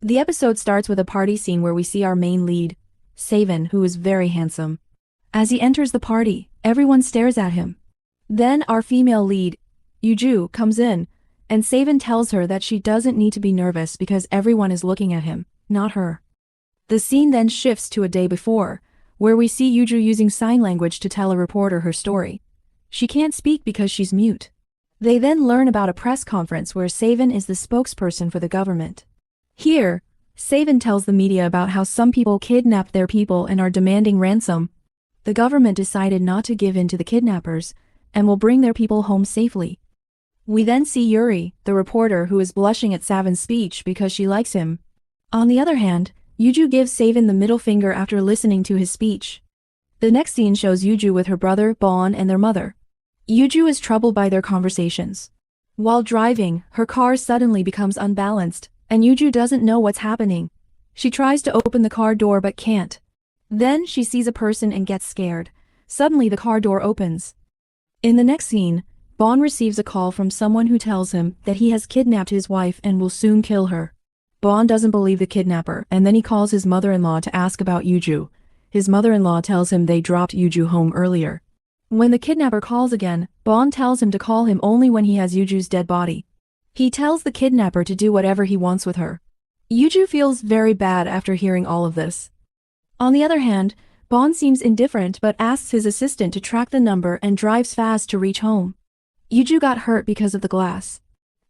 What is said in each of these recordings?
The episode starts with a party scene where we see our main lead, Soo-Bin, who is very handsome. As he enters the party, everyone stares at him. Then our female lead, Yoo-Joo, comes in, and Soo-Bin tells her that she doesn't need to be nervous because everyone is looking at him, not her. The scene then shifts to a day before, where we see Yoo-Joo using sign language to tell a reporter her story. She can't speak because she's mute. They then learn about a press conference where Soo-Bin is the spokesperson for the government. Here, Soo-Bin tells the media about how some people kidnapped their people and are demanding ransom. The government decided not to give in to the kidnappers and will bring their people home safely. We then see Yuri, the reporter, who is blushing at Soo-Bin's speech because she likes him. On the other hand, Yoo-Joo gives Soo-Bin the middle finger after listening to his speech. The next scene shows Yoo-Joo with her brother, Bon, and their mother. Yoo-Joo is troubled by their conversations. While driving, her car suddenly becomes unbalanced, and Yoo-Joo doesn't know what's happening. She tries to open the car door but can't. Then she sees a person and gets scared. Suddenly the car door opens. In the next scene, Bon receives a call from someone who tells him that he has kidnapped his wife and will soon kill her. Bon doesn't believe the kidnapper, and then he calls his mother-in-law to ask about Yoo-Joo. His mother-in-law tells him they dropped Yoo-Joo home earlier. When the kidnapper calls again, Bon tells him to call him only when he has Yoo-Joo's dead body. He tells the kidnapper to do whatever he wants with her. Yoo-Joo feels very bad after hearing all of this. On the other hand, Bon seems indifferent but asks his assistant to track the number and drives fast to reach home. Yoo-Joo got hurt because of the glass.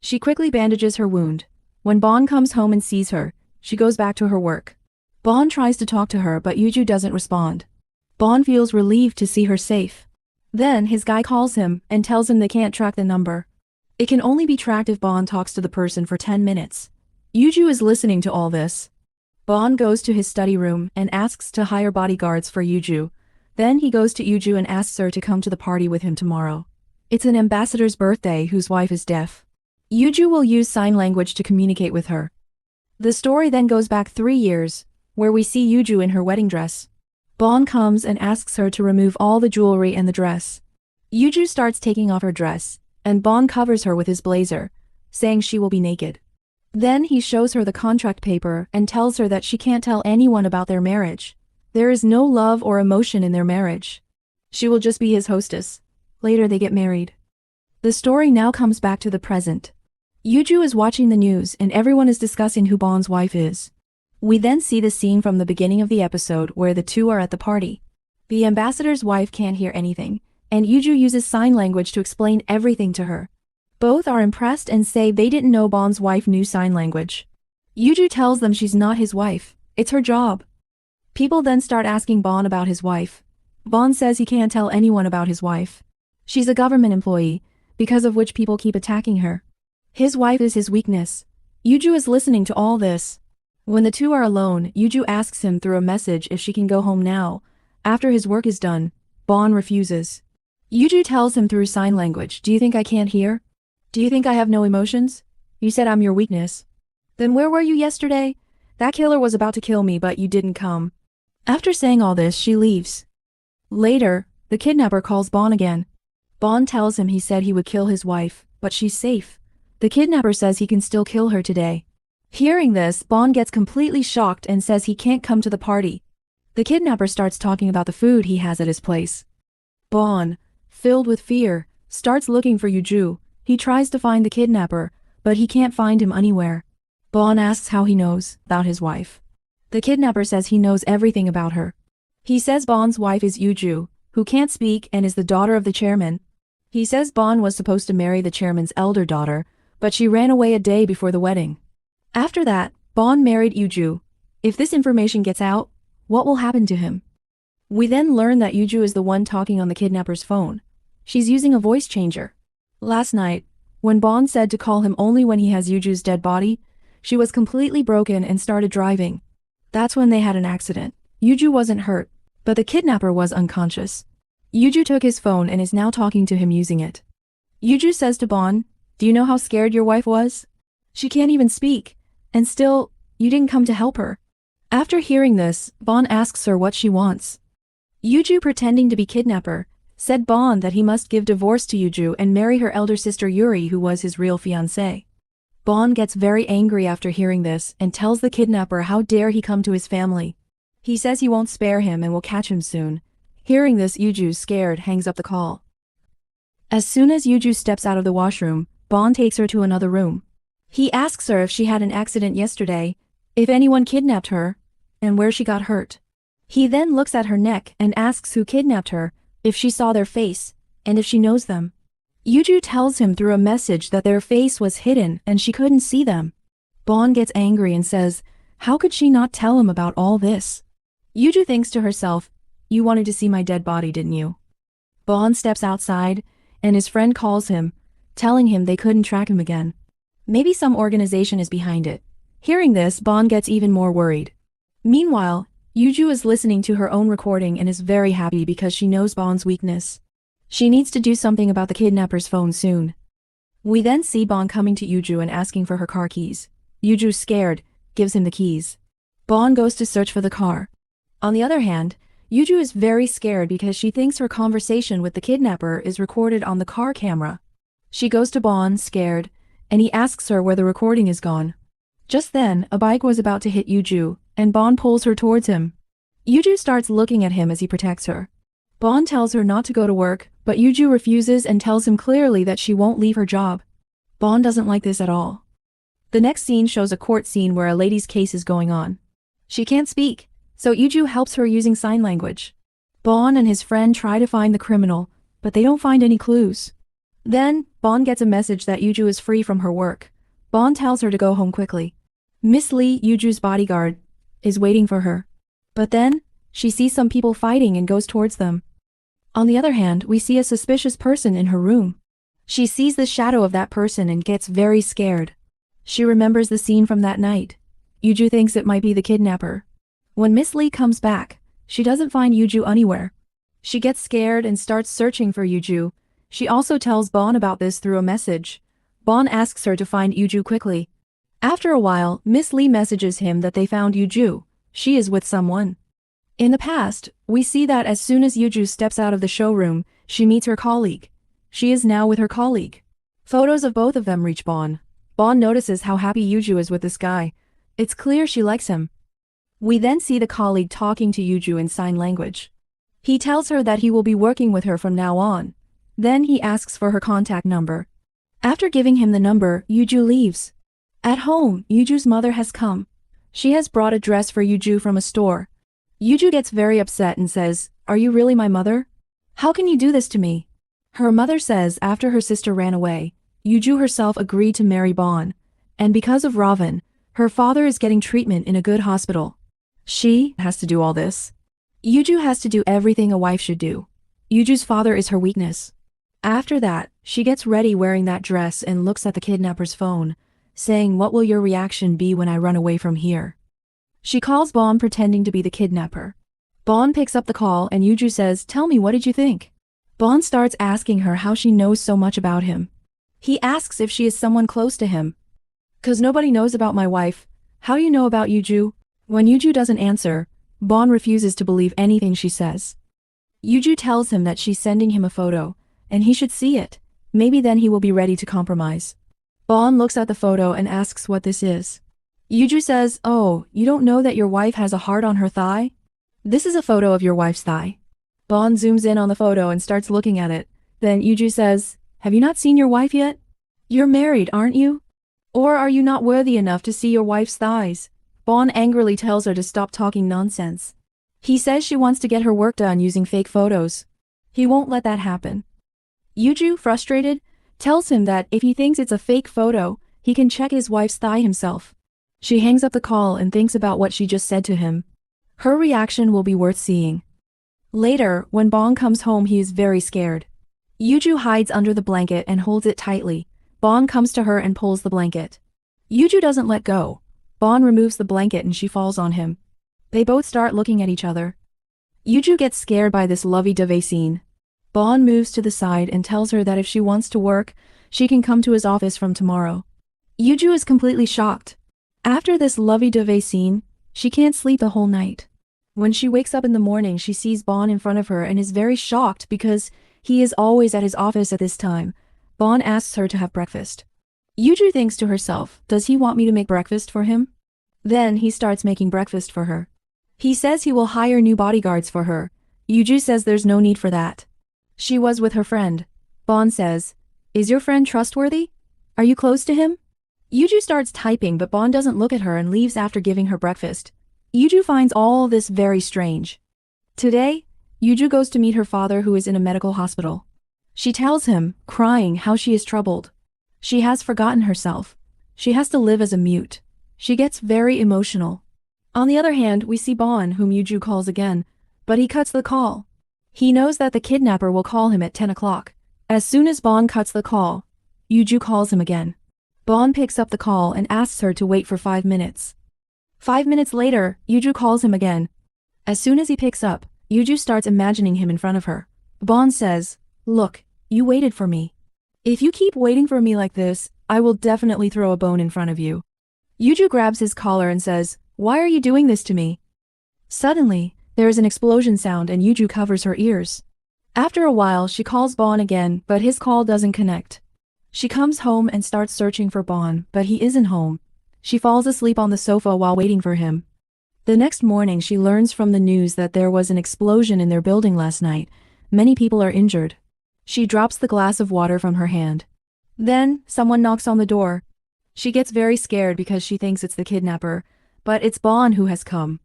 She quickly bandages her wound. When Bon comes home and sees her, she goes back to her work. Bon tries to talk to her but Yoo-Joo doesn't respond. Bon feels relieved to see her safe. Then his guy calls him and tells him they can't track the number. It can only be tracked if Bon talks to the person for 10 minutes. Yoo-Joo is listening to all this. Bon goes to his study room and asks to hire bodyguards for Yoo-Joo. Then he goes to Yoo-Joo and asks her to come to the party with him tomorrow. It's an ambassador's birthday whose wife is deaf. Yoo-Joo will use sign language to communicate with her. The story then goes back 3 years, where we see Yoo-Joo in her wedding dress. Bon comes and asks her to remove all the jewelry and the dress. Yoo-Joo starts taking off her dress, and Bon covers her with his blazer, saying she will be naked. Then he shows her the contract paper and tells her that she can't tell anyone about their marriage. There is no love or emotion in their marriage. She will just be his hostess. Later they get married. The story now comes back to the present. Yoo-Joo is watching the news and everyone is discussing who Bon's wife is. We then see the scene from the beginning of the episode where the two are at the party. The ambassador's wife can't hear anything, and Yoo-Joo uses sign language to explain everything to her. Both are impressed and say they didn't know Bon's wife knew sign language. Yoo-Joo tells them she's not his wife, it's her job. People then start asking Bon about his wife. Bon says he can't tell anyone about his wife. She's a government employee, because of which people keep attacking her. His wife is his weakness. Yoo-Joo is listening to all this. When the two are alone, Yoo-Joo asks him through a message if she can go home now. After his work is done, Bon refuses. Yoo-Joo tells him through sign language, "Do you think I can't hear? Do you think I have no emotions? You said I'm your weakness. Then where were you yesterday? That killer was about to kill me but you didn't come." After saying all this, she leaves. Later, the kidnapper calls Bon again. Bon tells him he said he would kill his wife, but she's safe. The kidnapper says he can still kill her today. Hearing this, Bon gets completely shocked and says he can't come to the party. The kidnapper starts talking about the food he has at his place. Bon, filled with fear, starts looking for Yoo-Joo. He tries to find the kidnapper, but he can't find him anywhere. Bon asks how he knows about his wife. The kidnapper says he knows everything about her. He says Bon's wife is Yoo-Joo, who can't speak and is the daughter of the chairman. He says Bon was supposed to marry the chairman's elder daughter, but she ran away a day before the wedding. After that, Bon married Yoo-Joo. If this information gets out, what will happen to him? We then learn that Yoo-Joo is the one talking on the kidnapper's phone. She's using a voice changer. Last night, when Bon said to call him only when he has Yoo-Joo's dead body, she was completely broken and started driving. That's when they had an accident. Yoo-Joo wasn't hurt, but the kidnapper was unconscious. Yoo-Joo took his phone and is now talking to him using it. Yoo-Joo says to Bon, "Do you know how scared your wife was? She can't even speak, and still, you didn't come to help her." After hearing this, Bon asks her what she wants. Yoo-Joo, pretending to be kidnapper, said Bon that he must give divorce to Yoo-Joo and marry her elder sister Yuri, who was his real fiancée. Bon gets very angry after hearing this and tells the kidnapper how dare he come to his family. He says he won't spare him and will catch him soon. Hearing this, Yoo-Joo, scared, hangs up the call. As soon as Yoo-Joo steps out of the washroom, Bon takes her to another room. He asks her if she had an accident yesterday, if anyone kidnapped her, and where she got hurt. He then looks at her neck and asks who kidnapped her, if she saw their face, and if she knows them. Yoo-Joo tells him through a message that their face was hidden and she couldn't see them. Bon gets angry and says, how could she not tell him about all this? Yoo-Joo thinks to herself, you wanted to see my dead body, didn't you? Bon steps outside, and his friend calls him, telling him they couldn't track him again. Maybe some organization is behind it. Hearing this, Bon gets even more worried. Meanwhile, Yoo-Joo is listening to her own recording and is very happy because she knows Bon's weakness. She needs to do something about the kidnapper's phone soon. We then see Bon coming to Yoo-Joo and asking for her car keys. Yoo-Joo, scared, gives him the keys. Bon goes to search for the car. On the other hand, Yoo-Joo is very scared because she thinks her conversation with the kidnapper is recorded on the car camera. She goes to Bon, scared, and he asks her where the recording is gone. Just then, a bike was about to hit Yoo-Joo, and Bon pulls her towards him. Yoo-Joo starts looking at him as he protects her. Bon tells her not to go to work, but Yoo-Joo refuses and tells him clearly that she won't leave her job. Bon doesn't like this at all. The next scene shows a court scene where a lady's case is going on. She can't speak, so Yoo-Joo helps her using sign language. Bon and his friend try to find the criminal, but they don't find any clues. Then, Bon gets a message that Yoo-Joo is free from her work. Bon tells her to go home quickly. Miss Lee, Yoo-Joo's bodyguard, is waiting for her. But then, she sees some people fighting and goes towards them. On the other hand, we see a suspicious person in her room. She sees the shadow of that person and gets very scared. She remembers the scene from that night. Yoo-Joo thinks it might be the kidnapper. When Miss Lee comes back, she doesn't find Yoo-Joo anywhere. She gets scared and starts searching for Yoo-Joo. She also tells Bon about this through a message. Bon asks her to find Yoo-Joo quickly. After a while, Miss Lee messages him that they found Yoo-Joo. She is with someone. In the past, we see that as soon as Yoo-Joo steps out of the showroom, she meets her colleague. She is now with her colleague. Photos of both of them reach Bon. Bon notices how happy Yoo-Joo is with this guy. It's clear she likes him. We then see the colleague talking to Yoo-Joo in sign language. He tells her that he will be working with her from now on. Then he asks for her contact number. After giving him the number, Yoo-Joo leaves. At home, Yoo-Joo's mother has come. She has brought a dress for Yoo-Joo from a store. Yoo-Joo gets very upset and says, "Are you really my mother? How can you do this to me?" Her mother says after her sister ran away, Yoo-Joo herself agreed to marry Bon. And because of Raven, her father is getting treatment in a good hospital. She has to do all this. Yoo-Joo has to do everything a wife should do. Yoo-Joo's father is her weakness. After that, she gets ready wearing that dress and looks at the kidnapper's phone, saying, "What will your reaction be when I run away from here?" She calls Bon pretending to be the kidnapper. Bon picks up the call and Yoo-Joo says, "Tell me, what did you think?" Bon starts asking her how she knows so much about him. He asks if she is someone close to him. "'Cause nobody knows about my wife. How do you know about Yoo-Joo?" When Yoo-Joo doesn't answer, Bon refuses to believe anything she says. Yoo-Joo tells him that she's sending him a photo, and he should see it. Maybe then he will be ready to compromise. Bon looks at the photo and asks what this is. Yoo-Joo says, "Oh, you don't know that your wife has a heart on her thigh? This is a photo of your wife's thigh." Bon zooms in on the photo and starts looking at it. Then Yoo-Joo says, "Have you not seen your wife yet? You're married, aren't you? Or are you not worthy enough to see your wife's thighs?" Bon angrily tells her to stop talking nonsense. He says she wants to get her work done using fake photos. He won't let that happen. Yoo-Joo, frustrated, tells him that if he thinks it's a fake photo, he can check his wife's thigh himself. She hangs up the call and thinks about what she just said to him. Her reaction will be worth seeing. Later, when Bon comes home, he is very scared. Yoo-Joo hides under the blanket and holds it tightly. Bon comes to her and pulls the blanket. Yoo-Joo doesn't let go. Bon removes the blanket and she falls on him. They both start looking at each other. Yoo-Joo gets scared by this lovey-dovey scene. Bon moves to the side and tells her that if she wants to work, she can come to his office from tomorrow. Yoo-Joo is completely shocked. After this lovey-dovey scene, she can't sleep the whole night. When she wakes up in the morning, she sees Bon in front of her and is very shocked because he is always at his office at this time. Bon asks her to have breakfast. Yoo-Joo thinks to herself, does he want me to make breakfast for him? Then he starts making breakfast for her. He says he will hire new bodyguards for her. Yoo-Joo says there's no need for that. She was with her friend. Bon says, is your friend trustworthy? Are you close to him? Yoo-Joo starts typing, but Bon doesn't look at her and leaves after giving her breakfast. Yoo-Joo finds all this very strange. Today, Yoo-Joo goes to meet her father, who is in a medical hospital. She tells him, crying, how she is troubled. She has forgotten herself. She has to live as a mute. She gets very emotional. On the other hand, we see Bon, whom Yoo-Joo calls again, but he cuts the call. He knows that the kidnapper will call him at 10 o'clock. As soon as Bon cuts the call, Yoo-Joo calls him again. Bon picks up the call and asks her to wait for 5 minutes. 5 minutes later, Yoo-Joo calls him again. As soon as he picks up, Yoo-Joo starts imagining him in front of her. Bon says, look, you waited for me. If you keep waiting for me like this, I will definitely throw a bone in front of you. Yoo-Joo grabs his collar and says, why are you doing this to me? Suddenly, there is an explosion sound and Yoo-Joo covers her ears. After a while, she calls Bon again, but his call doesn't connect. She comes home and starts searching for Bon, but he isn't home. She falls asleep on the sofa while waiting for him. The next morning, she learns from the news that there was an explosion in their building last night. Many people are injured. She drops the glass of water from her hand. Then, someone knocks on the door. She gets very scared because she thinks it's the kidnapper, but it's Bon who has come.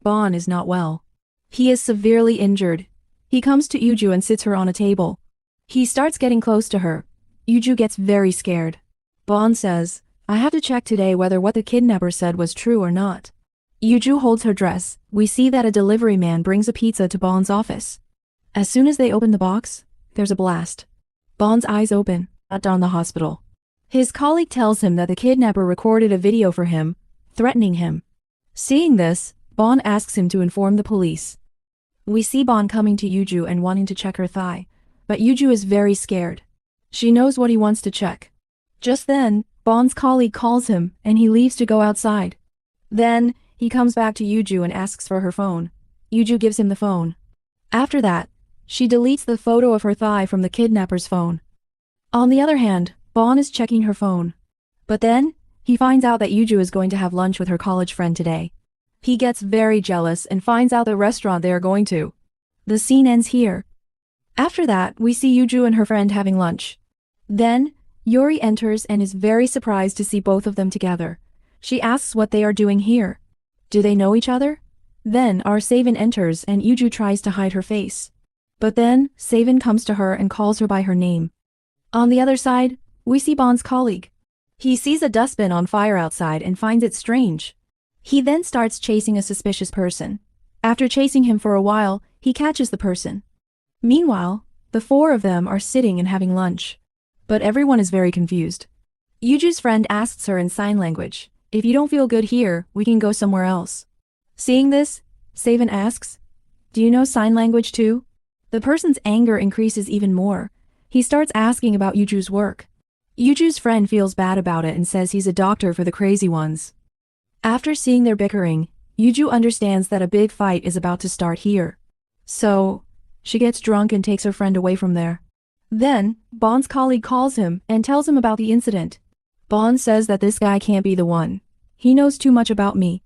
Bon is not well. He is severely injured. He comes to Yoo-Joo and sits her on a table. He starts getting close to her. Yoo-Joo gets very scared. Bon says, I have to check today whether what the kidnapper said was true or not. Yoo-Joo holds her dress. We see that a delivery man brings a pizza to Bon's office. As soon as they open the box, there's a blast. Bon's eyes open, shut down the hospital. His colleague tells him that the kidnapper recorded a video for him, threatening him. Seeing this, Bon asks him to inform the police. We see Bon coming to Yoo-Joo and wanting to check her thigh, but Yoo-Joo is very scared. She knows what he wants to check. Just then, Bon's colleague calls him and he leaves to go outside. Then, he comes back to Yoo-Joo and asks for her phone. Yoo-Joo gives him the phone. After that, she deletes the photo of her thigh from the kidnapper's phone. On the other hand, Bon is checking her phone. But then, he finds out that Yoo-Joo is going to have lunch with her college friend today. He gets very jealous and finds out the restaurant they are going to. The scene ends here. After that, we see Yoo-Joo and her friend having lunch. Then, Yuri enters and is very surprised to see both of them together. She asks what they are doing here. Do they know each other? Then our Savin enters and Yoo-Joo tries to hide her face. But then, Savin comes to her and calls her by her name. On the other side, we see Bon's colleague. He sees a dustbin on fire outside and finds it strange. He then starts chasing a suspicious person. After chasing him for a while, he catches the person. Meanwhile, the four of them are sitting and having lunch. But everyone is very confused. Yoo-Joo's friend asks her in sign language, if you don't feel good here, we can go somewhere else. Seeing this, Savin asks, do you know sign language too? The person's anger increases even more. He starts asking about Yoo-Joo's work. Yoo-Joo's friend feels bad about it and says he's a doctor for the crazy ones. After seeing their bickering, Yoo-Joo understands that a big fight is about to start here. So, she gets drunk and takes her friend away from there. Then, Bon's colleague calls him and tells him about the incident. Bon says that this guy can't be the one. He knows too much about me.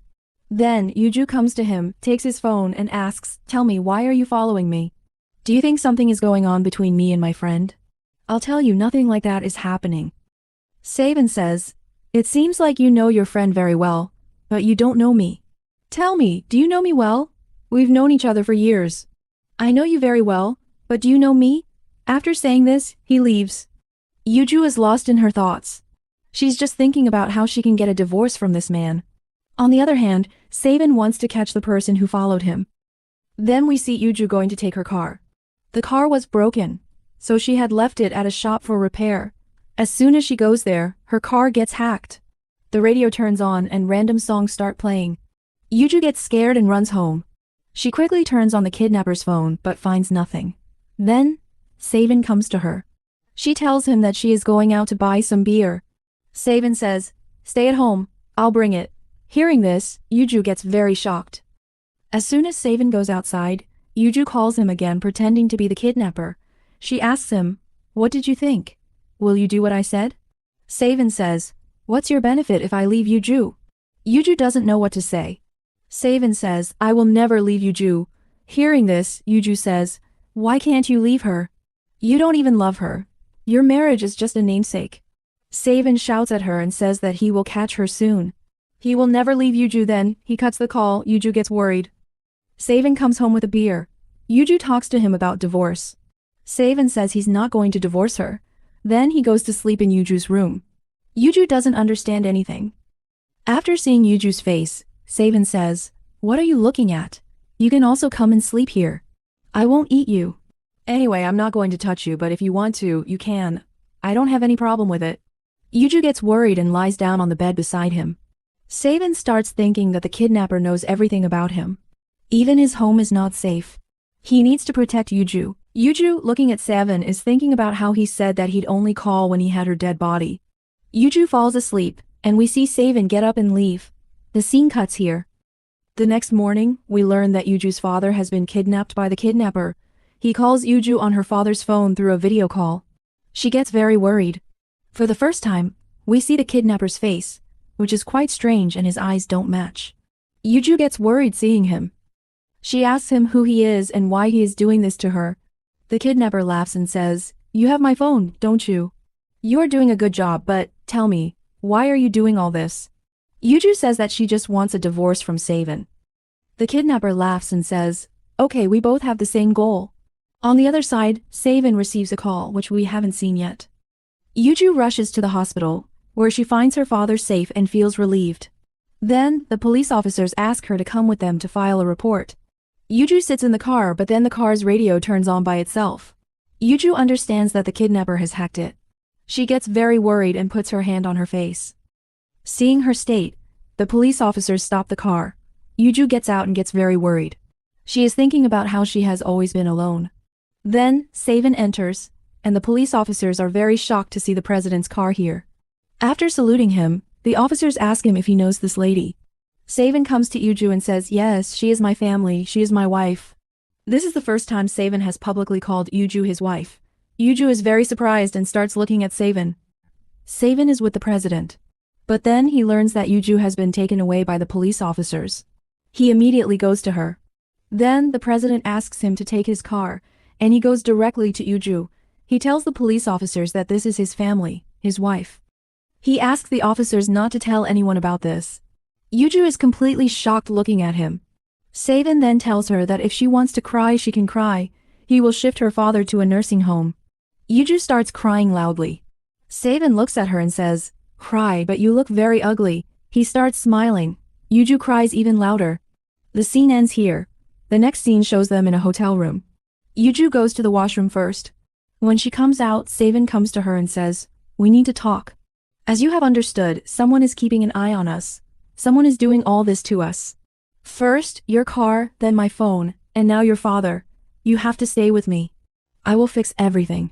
Then, Yoo-Joo comes to him, takes his phone and asks, tell me, why are you following me? Do you think something is going on between me and my friend? I'll tell you, nothing like that is happening. Savin says, it seems like you know your friend very well, but you don't know me. Tell me, do you know me well? We've known each other for years. I know you very well, but do you know me? After saying this, he leaves. Yoo-Joo is lost in her thoughts. She's just thinking about how she can get a divorce from this man. On the other hand, Savin wants to catch the person who followed him. Then we see Yoo-Joo going to take her car. The car was broken, so she had left it at a shop for repair. As soon as she goes there, her car gets hacked. The radio turns on and random songs start playing. Yoo-Joo gets scared and runs home. She quickly turns on the kidnapper's phone but finds nothing. Then, Savin comes to her. She tells him that she is going out to buy some beer. Savin says, stay at home, I'll bring it. Hearing this, Yoo-Joo gets very shocked. As soon as Savin goes outside, Yoo-Joo calls him again pretending to be the kidnapper. She asks him, what did you think? Will you do what I said? Savin says, "What's your benefit if I leave Yoo-Joo?" Yoo-Joo doesn't know what to say. Savin says, "I will never leave Yoo-Joo." Hearing this, Yoo-Joo says, "Why can't you leave her? You don't even love her. Your marriage is just a namesake." Savin shouts at her and says that he will catch her soon. He will never leave Yoo-Joo. Then, he cuts the call. Yoo-Joo gets worried. Savin comes home with a beer. Yoo-Joo talks to him about divorce. Savin says he's not going to divorce her. Then he goes to sleep in Yoo-Joo's room. Yoo-Joo doesn't understand anything. After seeing Yoo-Joo's face, Savin says, "What are you looking at? You can also come and sleep here. I won't eat you. Anyway, I'm not going to touch you, but if you want to, you can. I don't have any problem with it." Yoo-Joo gets worried and lies down on the bed beside him. Savin starts thinking that the kidnapper knows everything about him. Even his home is not safe. He needs to protect Yoo-Joo. Yoo-Joo, looking at Savin, is thinking about how he said that he'd only call when he had her dead body. Yoo-Joo falls asleep, and we see Savin get up and leave. The scene cuts here. The next morning, we learn that Yoo-Joo's father has been kidnapped by the kidnapper. He calls Yoo-Joo on her father's phone through a video call. She gets very worried. For the first time, we see the kidnapper's face, which is quite strange, and his eyes don't match. Yoo-Joo gets worried seeing him. She asks him who he is and why he is doing this to her. The kidnapper laughs and says, "You have my phone, don't you? You are doing a good job, but, tell me, why are you doing all this?" Yoo-Joo says that she just wants a divorce from Savin. The kidnapper laughs and says, "Okay, we both have the same goal." On the other side, Savin receives a call which we haven't seen yet. Yoo-Joo rushes to the hospital, where she finds her father safe and feels relieved. Then, the police officers ask her to come with them to file a report. Yoo-Joo sits in the car, but then the car's radio turns on by itself. Yoo-Joo understands that the kidnapper has hacked it. She gets very worried and puts her hand on her face. Seeing her state, the police officers stop the car. Yoo-Joo gets out and gets very worried. She is thinking about how she has always been alone. Then, Savin enters, and the police officers are very shocked to see the president's car here. After saluting him, the officers ask him if he knows this lady. Savin comes to Yoo-Joo and says, "Yes, she is my family, she is my wife." This is the first time Savin has publicly called Yoo-Joo his wife. Yoo-Joo is very surprised and starts looking at Savin. Savin is with the president. But then he learns that Yoo-Joo has been taken away by the police officers. He immediately goes to her. Then the president asks him to take his car, and he goes directly to Yoo-Joo. He tells the police officers that this is his family, his wife. He asks the officers not to tell anyone about this. Yoo-Joo is completely shocked looking at him. Savin then tells her that if she wants to cry, she can cry. He will shift her father to a nursing home. Yoo-Joo starts crying loudly. Savin looks at her and says, "Cry, but you look very ugly." He starts smiling. Yoo-Joo cries even louder. The scene ends here. The next scene shows them in a hotel room. Yoo-Joo goes to the washroom first. When she comes out, Savin comes to her and says, "We need to talk. As you have understood, someone is keeping an eye on us. Someone is doing all this to us. First, your car, then my phone, and now your father. You have to stay with me. I will fix everything."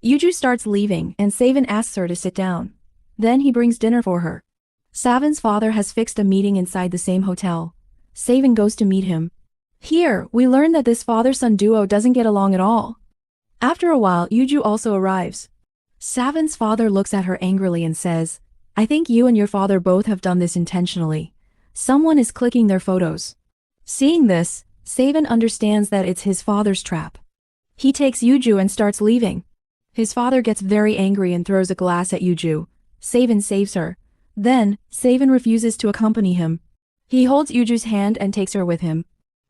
Yoo-Joo starts leaving, and Savin asks her to sit down. Then he brings dinner for her. Savin's father has fixed a meeting inside the same hotel. Savin goes to meet him. Here, we learn that this father-son duo doesn't get along at all. After a while, Yoo-Joo also arrives. Savin's father looks at her angrily and says, "I think you and your father both have done this intentionally. Someone is clicking their photos." Seeing this, Savin understands that it's his father's trap. He takes Yoo-Joo and starts leaving. His father gets very angry and throws a glass at Yoo-Joo. Savin saves her. Then, Savin refuses to accompany him. He holds Yoo-Joo's hand and takes her with him.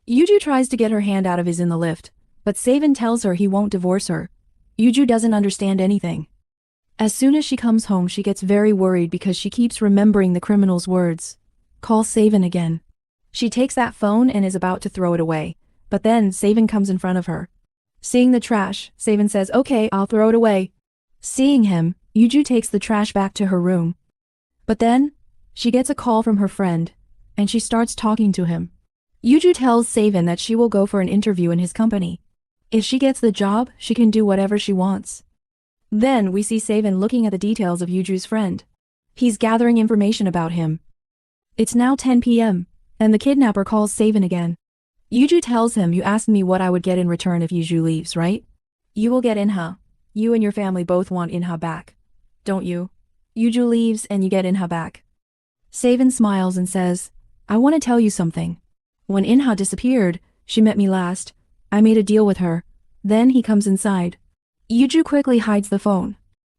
Yoo-Joo tries to get her hand out of his in the lift, but Savin tells her he won't divorce her. Yoo-Joo doesn't understand anything. As soon as she comes home, she gets very worried because she keeps remembering the criminal's words. "Call Savin again." She takes that phone and is about to throw it away, but then Savin comes in front of her. Seeing the trash, Savin says, "Okay, I'll throw it away." Seeing him, Yoo-Joo takes the trash back to her room. But then, she gets a call from her friend, and she starts talking to him. Yoo-Joo tells Savin that she will go for an interview in his company. If she gets the job, she can do whatever she wants. Then we see Savin looking at the details of Yoo-Joo's friend. He's gathering information about him. It's now 10 p.m., and the kidnapper calls Savin again. Yoo-Joo tells him, "You asked me what I would get in return if Yoo-Joo leaves, right? You will get In-ha. You and your family both want In-ha back, don't you?" Yoo-Joo leaves and you get In-ha back. Savin smiles and says, I want to tell you something. When In-ha disappeared, she met me last. I made a deal with her. Then he comes inside. Yoo-Joo quickly hides the phone.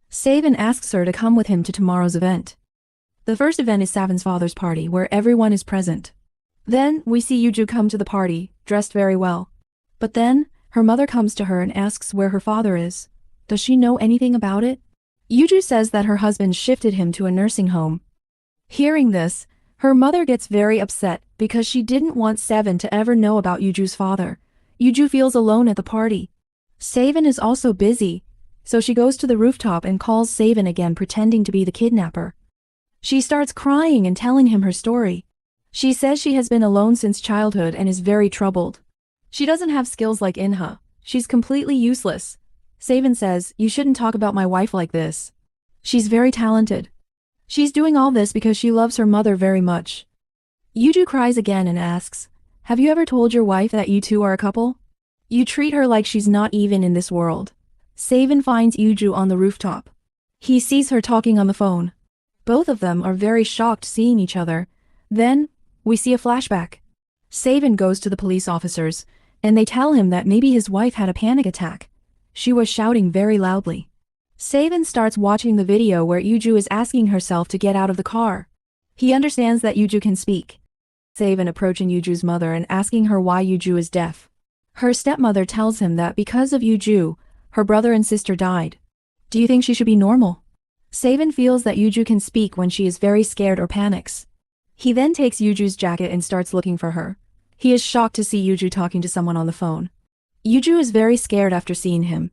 Savin asks her to come with him to tomorrow's event. The first event is Savin's father's party where everyone is present. Then, we see Yoo-Joo come to the party, dressed very well. But then, her mother comes to her and asks where her father is. Does she know anything about it? Yoo-Joo says that her husband shifted him to a nursing home. Hearing this, her mother gets very upset because she didn't want Savin to ever know about Yoo-Joo's father. Yoo-Joo feels alone at the party. Savin is also busy, so she goes to the rooftop and calls Savin again pretending to be the kidnapper. She starts crying and telling him her story. She says she has been alone since childhood and is very troubled. She doesn't have skills like In-ha. She's completely useless. Savin says, you shouldn't talk about my wife like this. She's very talented. She's doing all this because she loves her mother very much. Yoo-Joo cries again and asks, have you ever told your wife that you two are a couple? You treat her like she's not even in this world. Savin finds Yoo-Joo on the rooftop. He sees her talking on the phone. Both of them are very shocked seeing each other. Then, we see a flashback. Savin goes to the police officers, and they tell him that maybe his wife had a panic attack. She was shouting very loudly. Savin starts watching the video where Yoo-Joo is asking herself to get out of the car. He understands that Yoo-Joo can speak. Savin approaching Yoo-Joo's mother and asking her why Yoo-Joo is deaf. Her stepmother tells him that because of Yoo-Joo, her brother and sister died. Do you think she should be normal? Savin feels that Yoo-Joo can speak when she is very scared or panics. He then takes Yoo-Joo's jacket and starts looking for her. He is shocked to see Yoo-Joo talking to someone on the phone. Yoo-Joo is very scared after seeing him.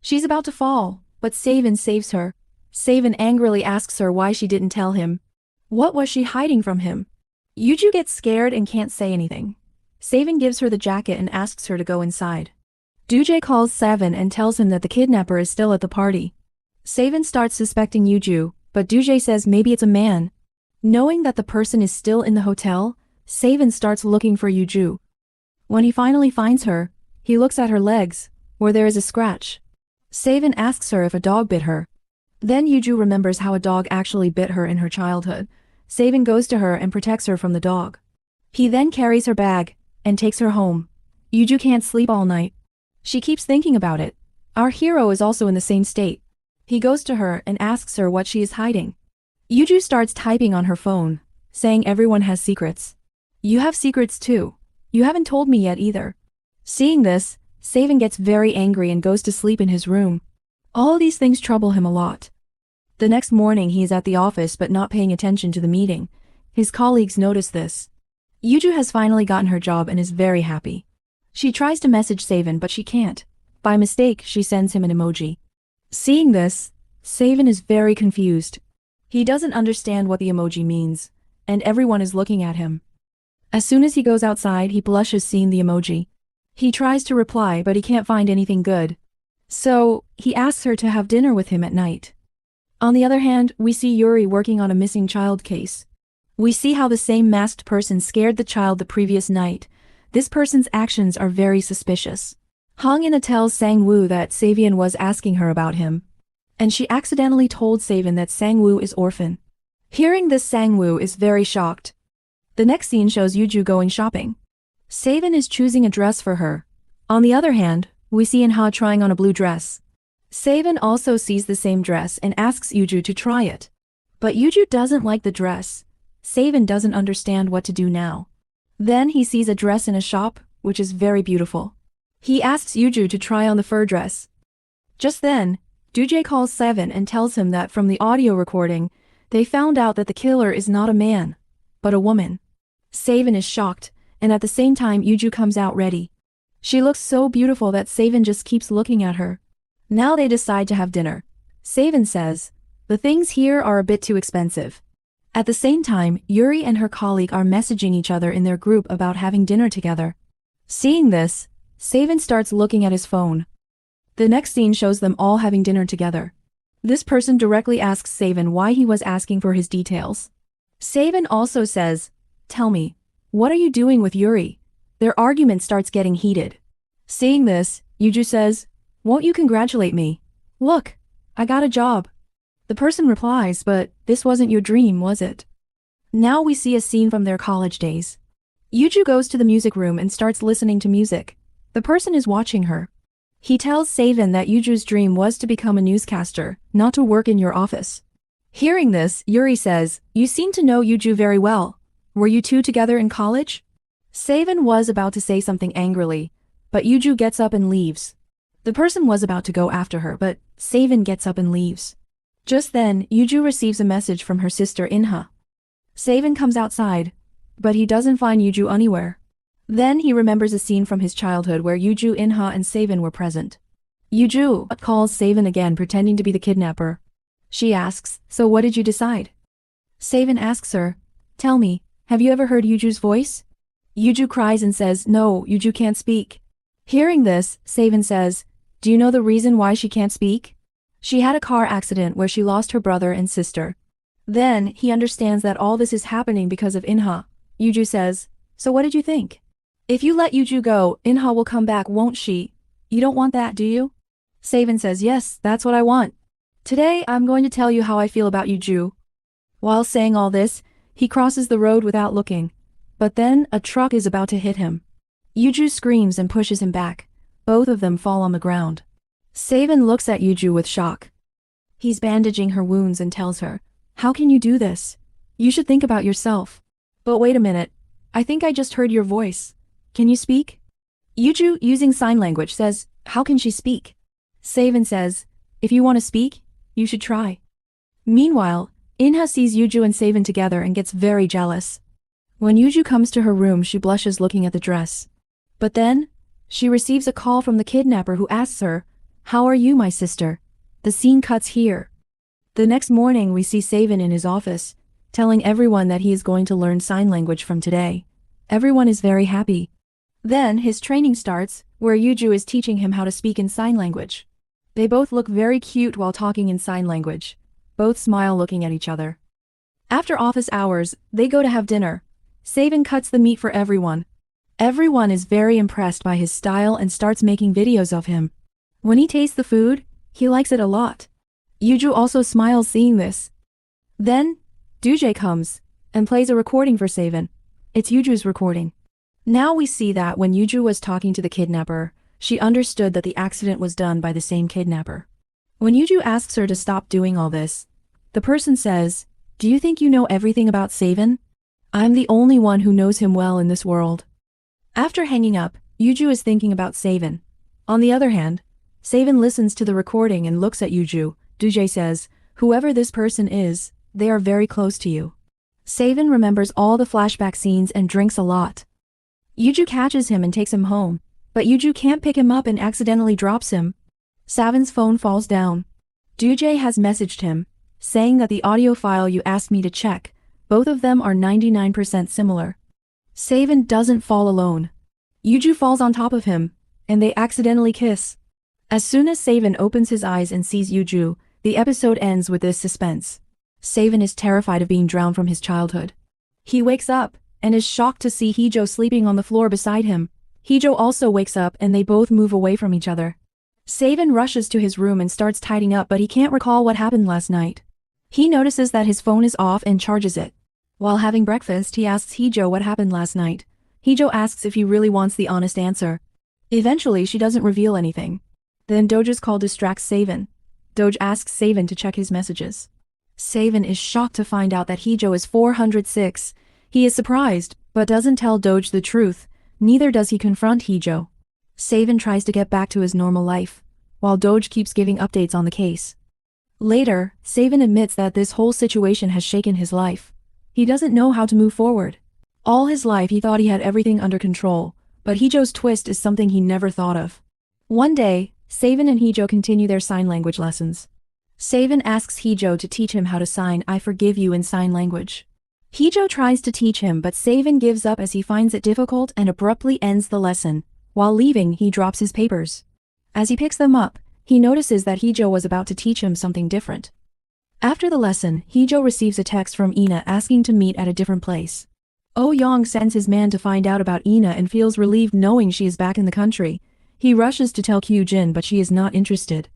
She's about to fall, but Savin saves her. Savin angrily asks her why she didn't tell him. What was she hiding from him? Yoo-Joo gets scared and can't say anything. Savin gives her the jacket and asks her to go inside. Doo-jae calls Savin and tells him that the kidnapper is still at the party. Savin starts suspecting Yoo-Joo, but Doo-jae says maybe it's a man. Knowing that the person is still in the hotel, Savin starts looking for Yoo-Joo. When he finally finds her, he looks at her legs, where there is a scratch. Savin asks her if a dog bit her. Then Yoo-Joo remembers how a dog actually bit her in her childhood. Savin goes to her and protects her from the dog. He then carries her bag and takes her home. Yoo-Joo can't sleep all night. She keeps thinking about it. Our hero is also in the same state. He goes to her and asks her what she is hiding. Yoo-Joo starts typing on her phone, saying everyone has secrets. You have secrets too. You haven't told me yet either. Seeing this, Savin gets very angry and goes to sleep in his room. All these things trouble him a lot. The next morning he is at the office but not paying attention to the meeting. His colleagues notice this. Yoo-Joo has finally gotten her job and is very happy. She tries to message Savin but she can't. By mistake, she sends him an emoji. Seeing this, Savin is very confused. He doesn't understand what the emoji means, and everyone is looking at him. As soon as he goes outside, he blushes seeing the emoji. He tries to reply but he can't find anything good. So, he asks her to have dinner with him at night. On the other hand, we see Yuri working on a missing child case. We see how the same masked person scared the child the previous night. This person's actions are very suspicious. Hong In tells Sang-woo that Savion was asking her about him. And she accidentally told Savin that Sang-woo is orphan. Hearing this, Sang-woo is very shocked. The next scene shows Yoo-Joo going shopping. Savin is choosing a dress for her. On the other hand, we see In-ha trying on a blue dress. Savin also sees the same dress and asks Yoo-Joo to try it. But Yoo-Joo doesn't like the dress. Savin doesn't understand what to do now. Then he sees a dress in a shop, which is very beautiful. He asks Yoo-Joo to try on the fur dress. Just then, Doo-jae calls Savin and tells him that from the audio recording, they found out that the killer is not a man, but a woman. Savin is shocked, and at the same time Yoo-Joo comes out ready. She looks so beautiful that Savin just keeps looking at her. Now they decide to have dinner. Savin says, the things here are a bit too expensive. At the same time, Yuri and her colleague are messaging each other in their group about having dinner together. Seeing this, Savin starts looking at his phone. The next scene shows them all having dinner together. This person directly asks Savin why he was asking for his details. Savin also says, tell me, what are you doing with Yuri? Their argument starts getting heated. Seeing this, Yoo-Joo says, won't you congratulate me? Look, I got a job. The person replies, but this wasn't your dream, was it? Now we see a scene from their college days. Yoo-Joo goes to the music room and starts listening to music. The person is watching her. He tells Sae-Bin that Yoo-Joo's dream was to become a newscaster, not to work in your office. Hearing this, Yuri says, "You seem to know Yoo-Joo very well. Were you two together in college?" Sae-Bin was about to say something angrily, but Yoo-Joo gets up and leaves. The person was about to go after her, but Sae-Bin gets up and leaves. Just then, Yoo-Joo receives a message from her sister In-ha. Sae-Bin comes outside, but he doesn't find Yoo-Joo anywhere. Then he remembers a scene from his childhood where Yoo-Joo, In-ha and Sae-Bin were present. Yoo-Joo calls Sae-Bin again, pretending to be the kidnapper. She asks, "So what did you decide?" Sae-Bin asks her, "Tell me, have you ever heard Yoo-Joo's voice?" Yoo-Joo cries and says, "No, Yoo-Joo can't speak." Hearing this, Sae-Bin says, "Do you know the reason why she can't speak? She had a car accident where she lost her brother and sister." Then he understands that all this is happening because of In-ha. Yoo-Joo says, "So what did you think? If you let Yoo-Joo go, In-ha will come back, won't she? You don't want that, do you?" Sae-Bin says, "Yes, that's what I want. Today I'm going to tell you how I feel about Yoo-Joo." While saying all this, he crosses the road without looking. But then a truck is about to hit him. Yoo-Joo screams and pushes him back. Both of them fall on the ground. Sae-Bin looks at Yoo-Joo with shock. He's bandaging her wounds and tells her, "How can you do this? You should think about yourself." "But wait a minute. I think I just heard your voice. Can you speak?" Yoo-Joo, using sign language, says, "How can she speak?" Sae-Bin says, "If you want to speak, you should try." Meanwhile, In-ha sees Yoo-Joo and Sae-Bin together and gets very jealous. When Yoo-Joo comes to her room, she blushes looking at the dress. But then, she receives a call from the kidnapper who asks her, "How are you, my sister?" The scene cuts here. The next morning we see Sae-Bin in his office, telling everyone that he is going to learn sign language from today. Everyone is very happy. Then his training starts, where Yoo-Joo is teaching him how to speak in sign language. They both look very cute while talking in sign language. Both smile looking at each other. After office hours, they go to have dinner. Sae-Bin cuts the meat for everyone. Everyone is very impressed by his style and starts making videos of him. When he tastes the food, he likes it a lot. Yoo-Joo also smiles seeing this. Then, Doo-jae comes and plays a recording for Sae-Bin. It's Yoo-Joo's recording. Now we see that when Yoo-Joo was talking to the kidnapper, she understood that the accident was done by the same kidnapper. When Yoo-Joo asks her to stop doing all this, the person says, "Do you think you know everything about Sae-Bin? I'm the only one who knows him well in this world." After hanging up, Yoo-Joo is thinking about Sae-Bin. On the other hand, Sae-Bin listens to the recording and looks at Yoo-Joo. Doo-jae says, "Whoever this person is, they are very close to you." Sae-Bin remembers all the flashback scenes and drinks a lot. Yoo-Joo catches him and takes him home, but Yoo-Joo can't pick him up and accidentally drops him. Sae-Bin's phone falls down. Doo-jae has messaged him, saying that the audio file you asked me to check, both of them are 99% similar. Sae-Bin doesn't fall alone. Yoo-Joo falls on top of him, and they accidentally kiss. As soon as Sae-Bin opens his eyes and sees Yoo-Joo, the episode ends with this suspense. Sae-Bin is terrified of being drowned from his childhood. He wakes up, and is shocked to see Hee-Joo sleeping on the floor beside him. Hee-Joo also wakes up and they both move away from each other. Sae-Bin rushes to his room and starts tidying up, but he can't recall what happened last night. He notices that his phone is off and charges it. While having breakfast, he asks Hee-Joo what happened last night. Hee-Joo asks if he really wants the honest answer. Eventually, she doesn't reveal anything. Then Doja's call distracts Sae-Bin. Doj asks Sae-Bin to check his messages. Sae-Bin is shocked to find out that Hee-Joo is 406. He is surprised, but doesn't tell Doj the truth. Neither does he confront Hee-Joo. Sae-Bin tries to get back to his normal life, while Doj keeps giving updates on the case. Later, Sae-Bin admits that this whole situation has shaken his life. He doesn't know how to move forward. All his life he thought he had everything under control, but Hee-Joo's twist is something he never thought of. One day, Sae-Bin and Hee-Joo continue their sign language lessons. Sae-Bin asks Hee-Joo to teach him how to sign "I forgive you" in sign language. Hee-Joo tries to teach him, but Sae-Bin gives up as he finds it difficult and abruptly ends the lesson. While leaving, he drops his papers. As he picks them up, he notices that Hee-Joo was about to teach him something different. After the lesson, Hee-Joo receives a text from Ina asking to meet at a different place. Oh Young sends his man to find out about Ina and feels relieved knowing she is back in the country. He rushes to tell Kyu-jin, but she is not interested.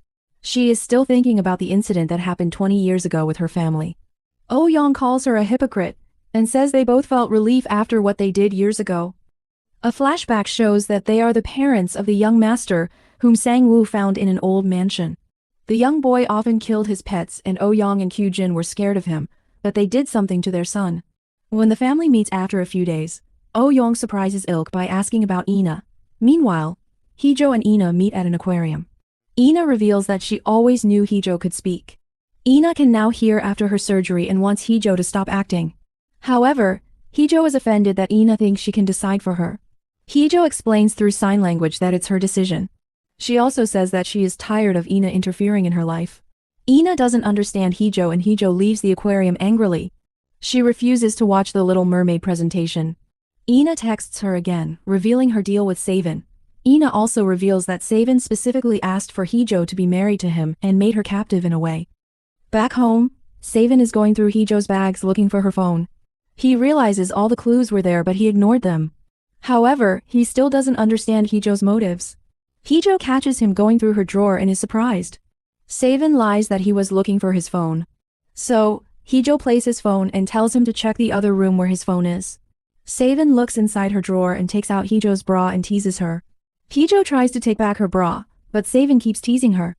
She is still thinking about the incident that happened 20 years ago with her family. Oh Young calls her a hypocrite and says they both felt relief after what they did years ago. A flashback shows that they are the parents of the young master whom Sang-woo found in an old mansion. The young boy often killed his pets and Oh Young and Kyu-jin were scared of him, but they did something to their son. When the family meets after a few days, Oh Young surprises Ilk by asking about Ina. Meanwhile, Hee-Joo and Ina meet at an aquarium. Ina reveals that she always knew Hee-Joo could speak. Ina can now hear after her surgery and wants Hee-Joo to stop acting. However, Hee-Joo is offended that Ina thinks she can decide for her. Hee-Joo explains through sign language that it's her decision. She also says that she is tired of Ina interfering in her life. Ina doesn't understand Hee-Joo and Hee-Joo leaves the aquarium angrily. She refuses to watch the Little Mermaid presentation. Ina texts her again, revealing her deal with Savin. Ina also reveals that Savin specifically asked for Hee-Joo to be married to him and made her captive in a way. Back home, Savin is going through Hee-Joo's bags looking for her phone. He realizes all the clues were there but he ignored them. However, he still doesn't understand Hee-Joo's motives. Hee-Joo catches him going through her drawer and is surprised. Savin lies that he was looking for his phone. So, Hee-Joo plays his phone and tells him to check the other room where his phone is. Savin looks inside her drawer and takes out Hee-Joo's bra and teases her. Hee-Joo tries to take back her bra, but Savin keeps teasing her.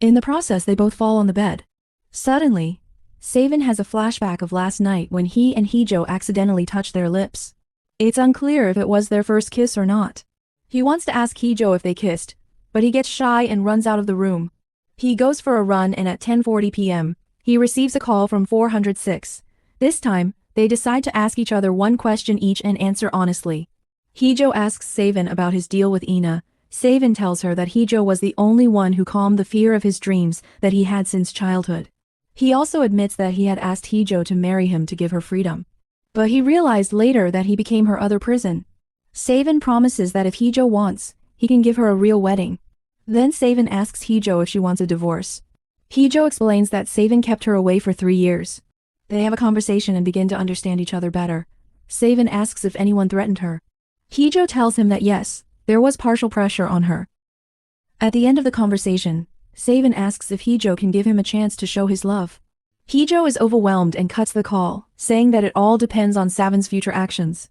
In the process they both fall on the bed. Suddenly, Savin has a flashback of last night when he and Hee-Joo accidentally touched their lips. It's unclear if it was their first kiss or not. He wants to ask Hee-Joo if they kissed, but he gets shy and runs out of the room. He goes for a run and at 10:40 p.m., he receives a call from 406. This time, they decide to ask each other one question each and answer honestly. Hee-Joo asks Savin about his deal with Ina. Savin tells her that Hee-Joo was the only one who calmed the fear of his dreams that he had since childhood. He also admits that he had asked Hee-Joo to marry him to give her freedom. But he realized later that he became her other prison. Savin promises that if Hee-Joo wants, he can give her a real wedding. Then Savin asks Hee-Joo if she wants a divorce. Hee-Joo explains that Savin kept her away for 3 years. They have a conversation and begin to understand each other better. Savin asks if anyone threatened her. Hee-Joo tells him that yes, there was partial pressure on her. At the end of the conversation, Savin asks if Hee-Joo can give him a chance to show his love. Hee-Joo is overwhelmed and cuts the call, saying that it all depends on Savin's future actions.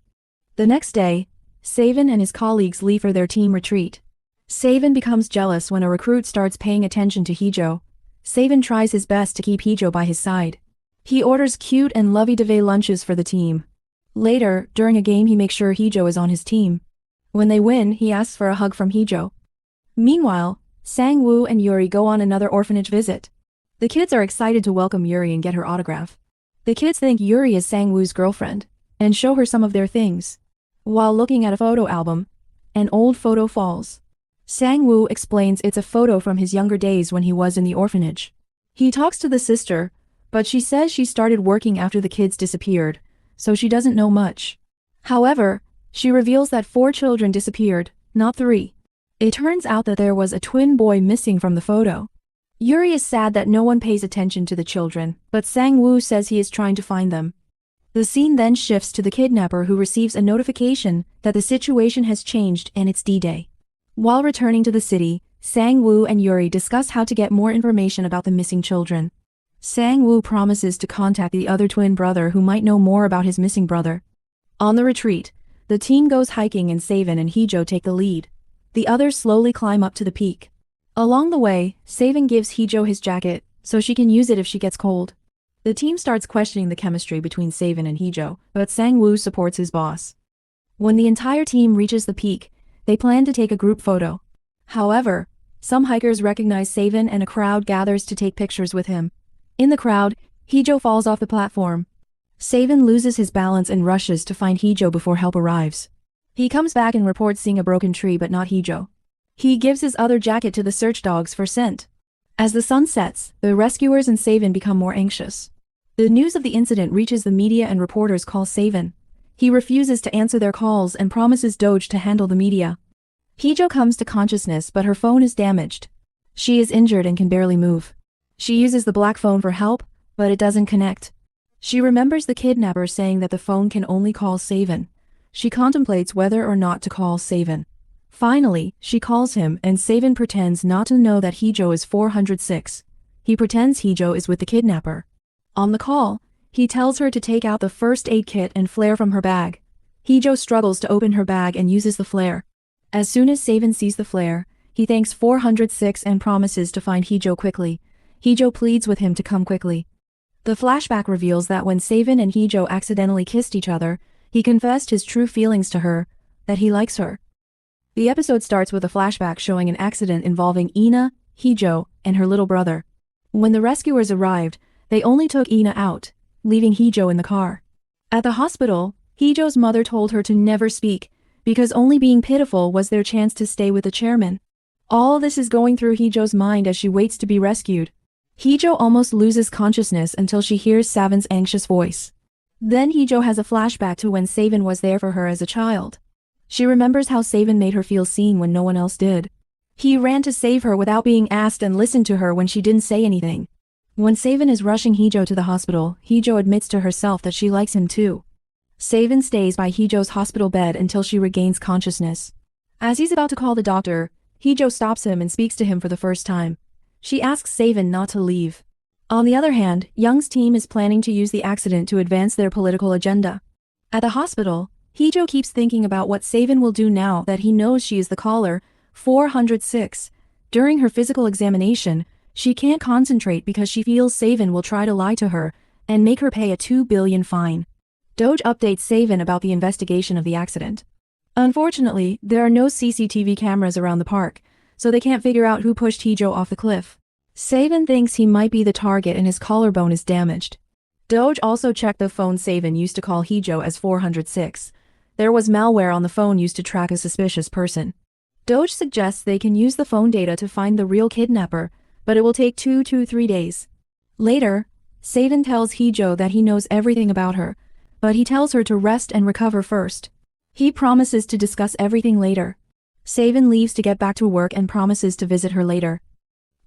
The next day, Savin and his colleagues leave for their team retreat. Savin becomes jealous when a recruit starts paying attention to Hee-Joo. Savin tries his best to keep Hee-Joo by his side. He orders cute and lovey-dovey lunches for the team. Later, during a game he makes sure Hee-Joo is on his team. When they win, he asks for a hug from Hee-Joo. Meanwhile, Sang-woo and Yuri go on another orphanage visit. The kids are excited to welcome Yuri and get her autograph. The kids think Yuri is Sang-woo's girlfriend, and show her some of their things. While looking at a photo album, an old photo falls. Sang-woo explains it's a photo from his younger days when he was in the orphanage. He talks to the sister, but she says she started working after the kids disappeared, so she doesn't know much. However, she reveals that 4 children disappeared, not 3. It turns out that there was a twin boy missing from the photo. Yuri is sad that no one pays attention to the children, but Sang-woo says he is trying to find them. The scene then shifts to the kidnapper who receives a notification that the situation has changed and it's D-Day. While returning to the city, Sang-woo and Yuri discuss how to get more information about the missing children. Sang-woo promises to contact the other twin brother who might know more about his missing brother. On the retreat, the team goes hiking and Savin and Hee-Joo take the lead. The others slowly climb up to the peak. Along the way, Savin gives Hee-Joo his jacket, so she can use it if she gets cold. The team starts questioning the chemistry between Savin and Hee-Joo, but Sang-woo supports his boss. When the entire team reaches the peak, they plan to take a group photo. However, some hikers recognize Savin and a crowd gathers to take pictures with him. In the crowd, Hee-Joo falls off the platform. Savin loses his balance and rushes to find Hee-Joo before help arrives. He comes back and reports seeing a broken tree but not Hee-Joo. He gives his other jacket to the search dogs for scent. As the sun sets, the rescuers and Savin become more anxious. The news of the incident reaches the media and reporters call Savin. He refuses to answer their calls and promises Doge to handle the media. Hee-Joo comes to consciousness but her phone is damaged. She is injured and can barely move. She uses the black phone for help, but it doesn't connect. She remembers the kidnapper saying that the phone can only call Savin. She contemplates whether or not to call Savin. Finally, she calls him and Savin pretends not to know that Hee-Joo is 406. He pretends Hee-Joo is with the kidnapper. On the call, he tells her to take out the first aid kit and flare from her bag. Hee-Joo struggles to open her bag and uses the flare. As soon as Savin sees the flare, he thanks 406 and promises to find Hee-Joo quickly. Hee-Joo pleads with him to come quickly. The flashback reveals that when Savin and Hee-Joo accidentally kissed each other, he confessed his true feelings to her, that he likes her. The episode starts with a flashback showing an accident involving Ina, Hee-Joo, and her little brother. When the rescuers arrived, they only took Ina out, leaving Hee-Joo in the car. At the hospital, Hee-Joo's mother told her to never speak, because only being pitiful was their chance to stay with the chairman. All this is going through Hee-Joo's mind as she waits to be rescued. Hee-Joo almost loses consciousness until she hears Savin's anxious voice. Then Hee-Joo has a flashback to when Savin was there for her as a child. She remembers how Savin made her feel seen when no one else did. He ran to save her without being asked and listened to her when she didn't say anything. When Savin is rushing Hee-Joo to the hospital, Hee-Joo admits to herself that she likes him too. Savin stays by Hee-Joo's hospital bed until she regains consciousness. As he's about to call the doctor, Hee-Joo stops him and speaks to him for the first time. She asks Savin not to leave. On the other hand, Young's team is planning to use the accident to advance their political agenda. At the hospital, Hee-Joo keeps thinking about what Savin will do now that he knows she is the caller, 406. During her physical examination, she can't concentrate because she feels Savin will try to lie to her and make her pay a 2 billion fine. Doge updates Savin about the investigation of the accident. Unfortunately, there are no CCTV cameras around the park, so they can't figure out who pushed Hee-Joo off the cliff. Savin thinks he might be the target and his collarbone is damaged. Doge also checked the phone Savin used to call Hee-Joo as 406. There was malware on the phone used to track a suspicious person. Doge suggests they can use the phone data to find the real kidnapper, but it will take 2 to 3 days. Later, Savin tells Hee-Joo that he knows everything about her, but he tells her to rest and recover first. He promises to discuss everything later. Savin leaves to get back to work and promises to visit her later.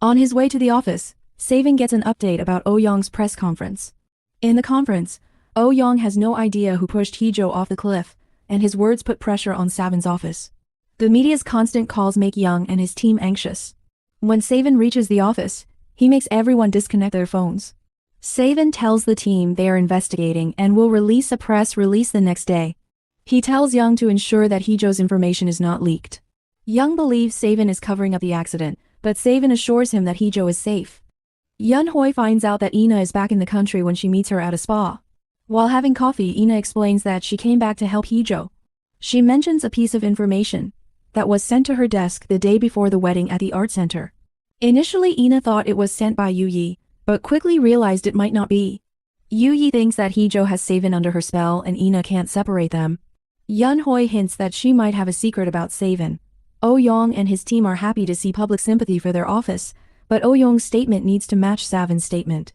On his way to the office, Savin gets an update about Oh Young's press conference. In the conference, Oh Young has no idea who pushed Hee-Joo off the cliff, and his words put pressure on Savin's office. The media's constant calls make Young and his team anxious. When Savin reaches the office, he makes everyone disconnect their phones. Savin tells the team they are investigating and will release a press release the next day. He tells Young to ensure that Hee-Joo's information is not leaked. Young believes Savin is covering up the accident, but Savin assures him that Hee-Joo is safe. Yeon-Hoi finds out that Ina is back in the country when she meets her at a spa. While having coffee, Ina explains that she came back to help Hee-Joo. She mentions a piece of information that was sent to her desk the day before the wedding at the art center. Initially, Ina thought it was sent by Yoo Yi, but quickly realized it might not be. Yoo Yi thinks that Hee-Joo has Savin under her spell and Ina can't separate them. Yeon-Hoi hints that she might have a secret about Savin. Oh Young and his team are happy to see public sympathy for their office, but Oh Young's statement needs to match Savin's statement.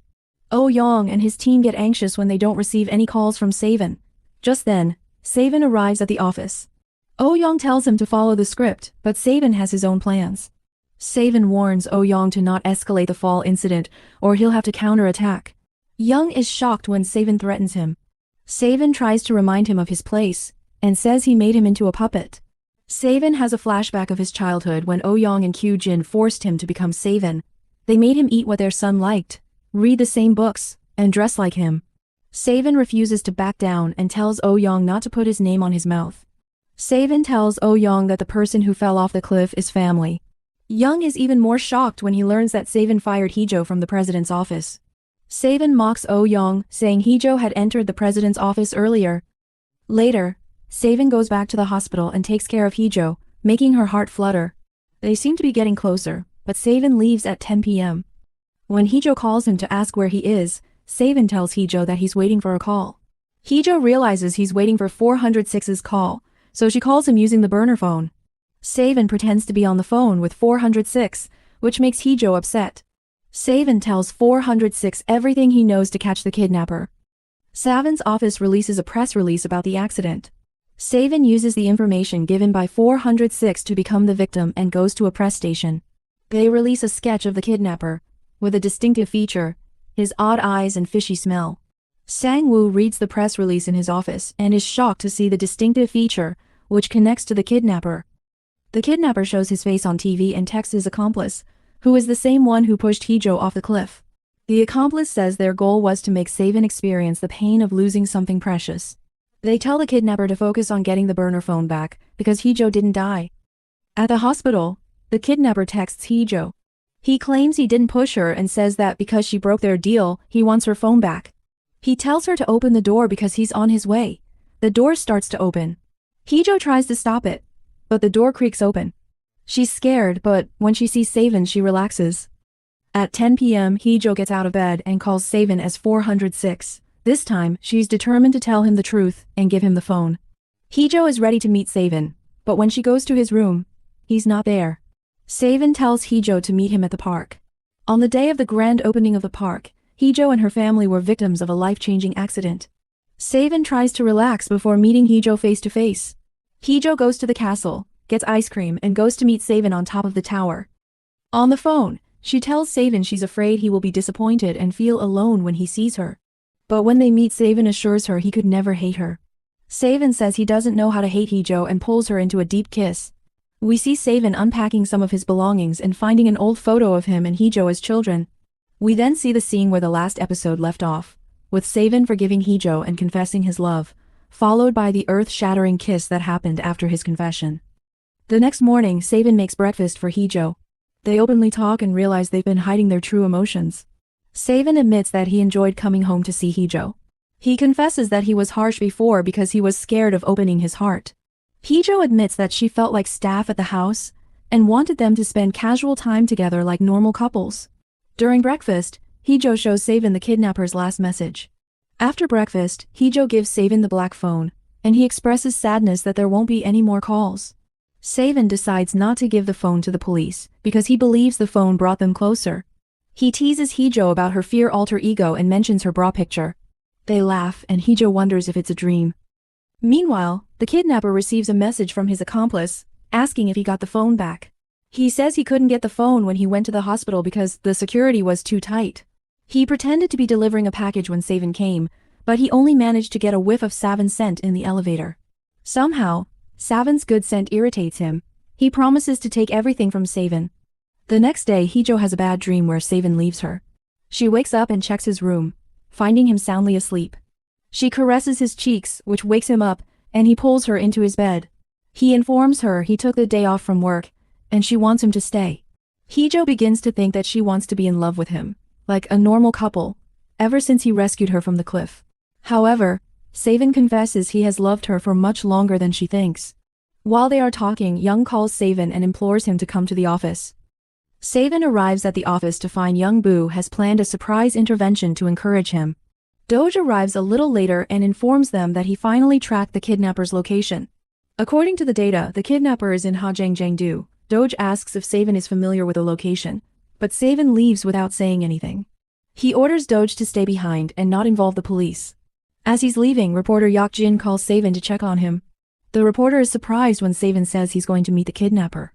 Oh Young and his team get anxious when they don't receive any calls from Savin. Just then, Savin arrives at the office. Oh Young tells him to follow the script, but Savin has his own plans. Savin warns Oh Young to not escalate the fall incident, or he'll have to counterattack. Young is shocked when Savin threatens him. Savin tries to remind him of his place, and says he made him into a puppet. Savin has a flashback of his childhood when Oh Young and Kyu Jin forced him to become Savin. They made him eat what their son liked, read the same books, and dress like him. Savin refuses to back down and tells Oh Young not to put his name on his mouth. Savin tells Oh Young that the person who fell off the cliff is family. Young is even more shocked when he learns that Savin fired Hee-Joo from the president's office. Savin mocks Oh Young, saying Hee-Joo had entered the president's office earlier. Later, Savin goes back to the hospital and takes care of Hee-Joo, making her heart flutter. They seem to be getting closer, but Savin leaves at 10 p.m. When Hee-Joo calls him to ask where he is, Savin tells Hee-Joo that he's waiting for a call. Hee-Joo realizes he's waiting for 406's call, so she calls him using the burner phone. Savin pretends to be on the phone with 406, which makes Hee-Joo upset. Savin tells 406 everything he knows to catch the kidnapper. Savin's office releases a press release about the accident. Savin uses the information given by 406 to become the victim and goes to a press station. They release a sketch of the kidnapper, with a distinctive feature, his odd eyes and fishy smell. Sang-woo reads the press release in his office and is shocked to see the distinctive feature, which connects to the kidnapper. The kidnapper shows his face on TV and texts his accomplice, who is the same one who pushed Hee-Joo off the cliff. The accomplice says their goal was to make Sae-Bin experience the pain of losing something precious. They tell the kidnapper to focus on getting the burner phone back, because Hee-Joo didn't die. At the hospital, the kidnapper texts Hee-Joo. He claims he didn't push her and says that because she broke their deal, he wants her phone back. He tells her to open the door because he's on his way. The door starts to open. Hee-Joo tries to stop it, but the door creaks open. She's scared, but when she sees Sae-Bin, she relaxes. At 10 p.m., Hee-Joo gets out of bed and calls Sae-Bin as 406. This time, she's determined to tell him the truth and give him the phone. Hee-Joo is ready to meet Sae-Bin, but when she goes to his room, he's not there. Sae-Bin tells Hee-Joo to meet him at the park. On the day of the grand opening of the park, Hee-Joo and her family were victims of a life-changing accident. Sae-Bin tries to relax before meeting Hee-Joo face-to-face. Hee-Joo goes to the castle, gets ice cream and goes to meet Sae-Bin on top of the tower. On the phone, she tells Sae-Bin she's afraid he will be disappointed and feel alone when he sees her. But when they meet, Sae-Bin assures her he could never hate her. Sae-Bin says he doesn't know how to hate Hee-Joo and pulls her into a deep kiss. We see Sae-Bin unpacking some of his belongings and finding an old photo of him and Hee-Joo as children. We then see the scene where the last episode left off, with Sae-Bin forgiving Hee-Joo and confessing his love, followed by the earth-shattering kiss that happened after his confession. The next morning, Sae-Bin makes breakfast for Hee-Joo. They openly talk and realize they've been hiding their true emotions. Sae-Bin admits that he enjoyed coming home to see Hee-Joo. He confesses that he was harsh before because he was scared of opening his heart. Hee-Joo admits that she felt like staff at the house and wanted them to spend casual time together like normal couples. During breakfast, Hee-Joo shows Sae-Bin the kidnapper's last message. After breakfast, Hee-Joo gives Sae-Bin the black phone, and he expresses sadness that there won't be any more calls. Sae-Bin decides not to give the phone to the police because he believes the phone brought them closer. He teases Hee-Joo about her fear alter ego and mentions her bra picture. They laugh and Hee-Joo wonders if it's a dream. Meanwhile, the kidnapper receives a message from his accomplice, asking if he got the phone back. He says he couldn't get the phone when he went to the hospital because the security was too tight. He pretended to be delivering a package when Sae-Bin came, but he only managed to get a whiff of Sae-Bin's scent in the elevator. Somehow, Sae-Bin's good scent irritates him. He promises to take everything from Sae-Bin. The next day, Hee-Joo has a bad dream where Sae-Bin leaves her. She wakes up and checks his room, finding him soundly asleep. She caresses his cheeks, which wakes him up, and he pulls her into his bed. He informs her he took the day off from work, and she wants him to stay. Hee-Joo begins to think that she wants to be in love with him, like a normal couple, ever since he rescued her from the cliff. However, Sae-Bin confesses he has loved her for much longer than she thinks. While they are talking, Young calls Sae-Bin and implores him to come to the office. Sae-Bin arrives at the office to find Young Boo has planned a surprise intervention to encourage him. Doj arrives a little later and informs them that he finally tracked the kidnapper's location. According to the data, the kidnapper is in Hajangjeongdo. Doj asks if Sae-Bin is familiar with the location, but Sae-Bin leaves without saying anything. He orders Doj to stay behind and not involve the police. As he's leaving, reporter Yak-jin calls Sae-Bin to check on him. The reporter is surprised when Sae-Bin says he's going to meet the kidnapper.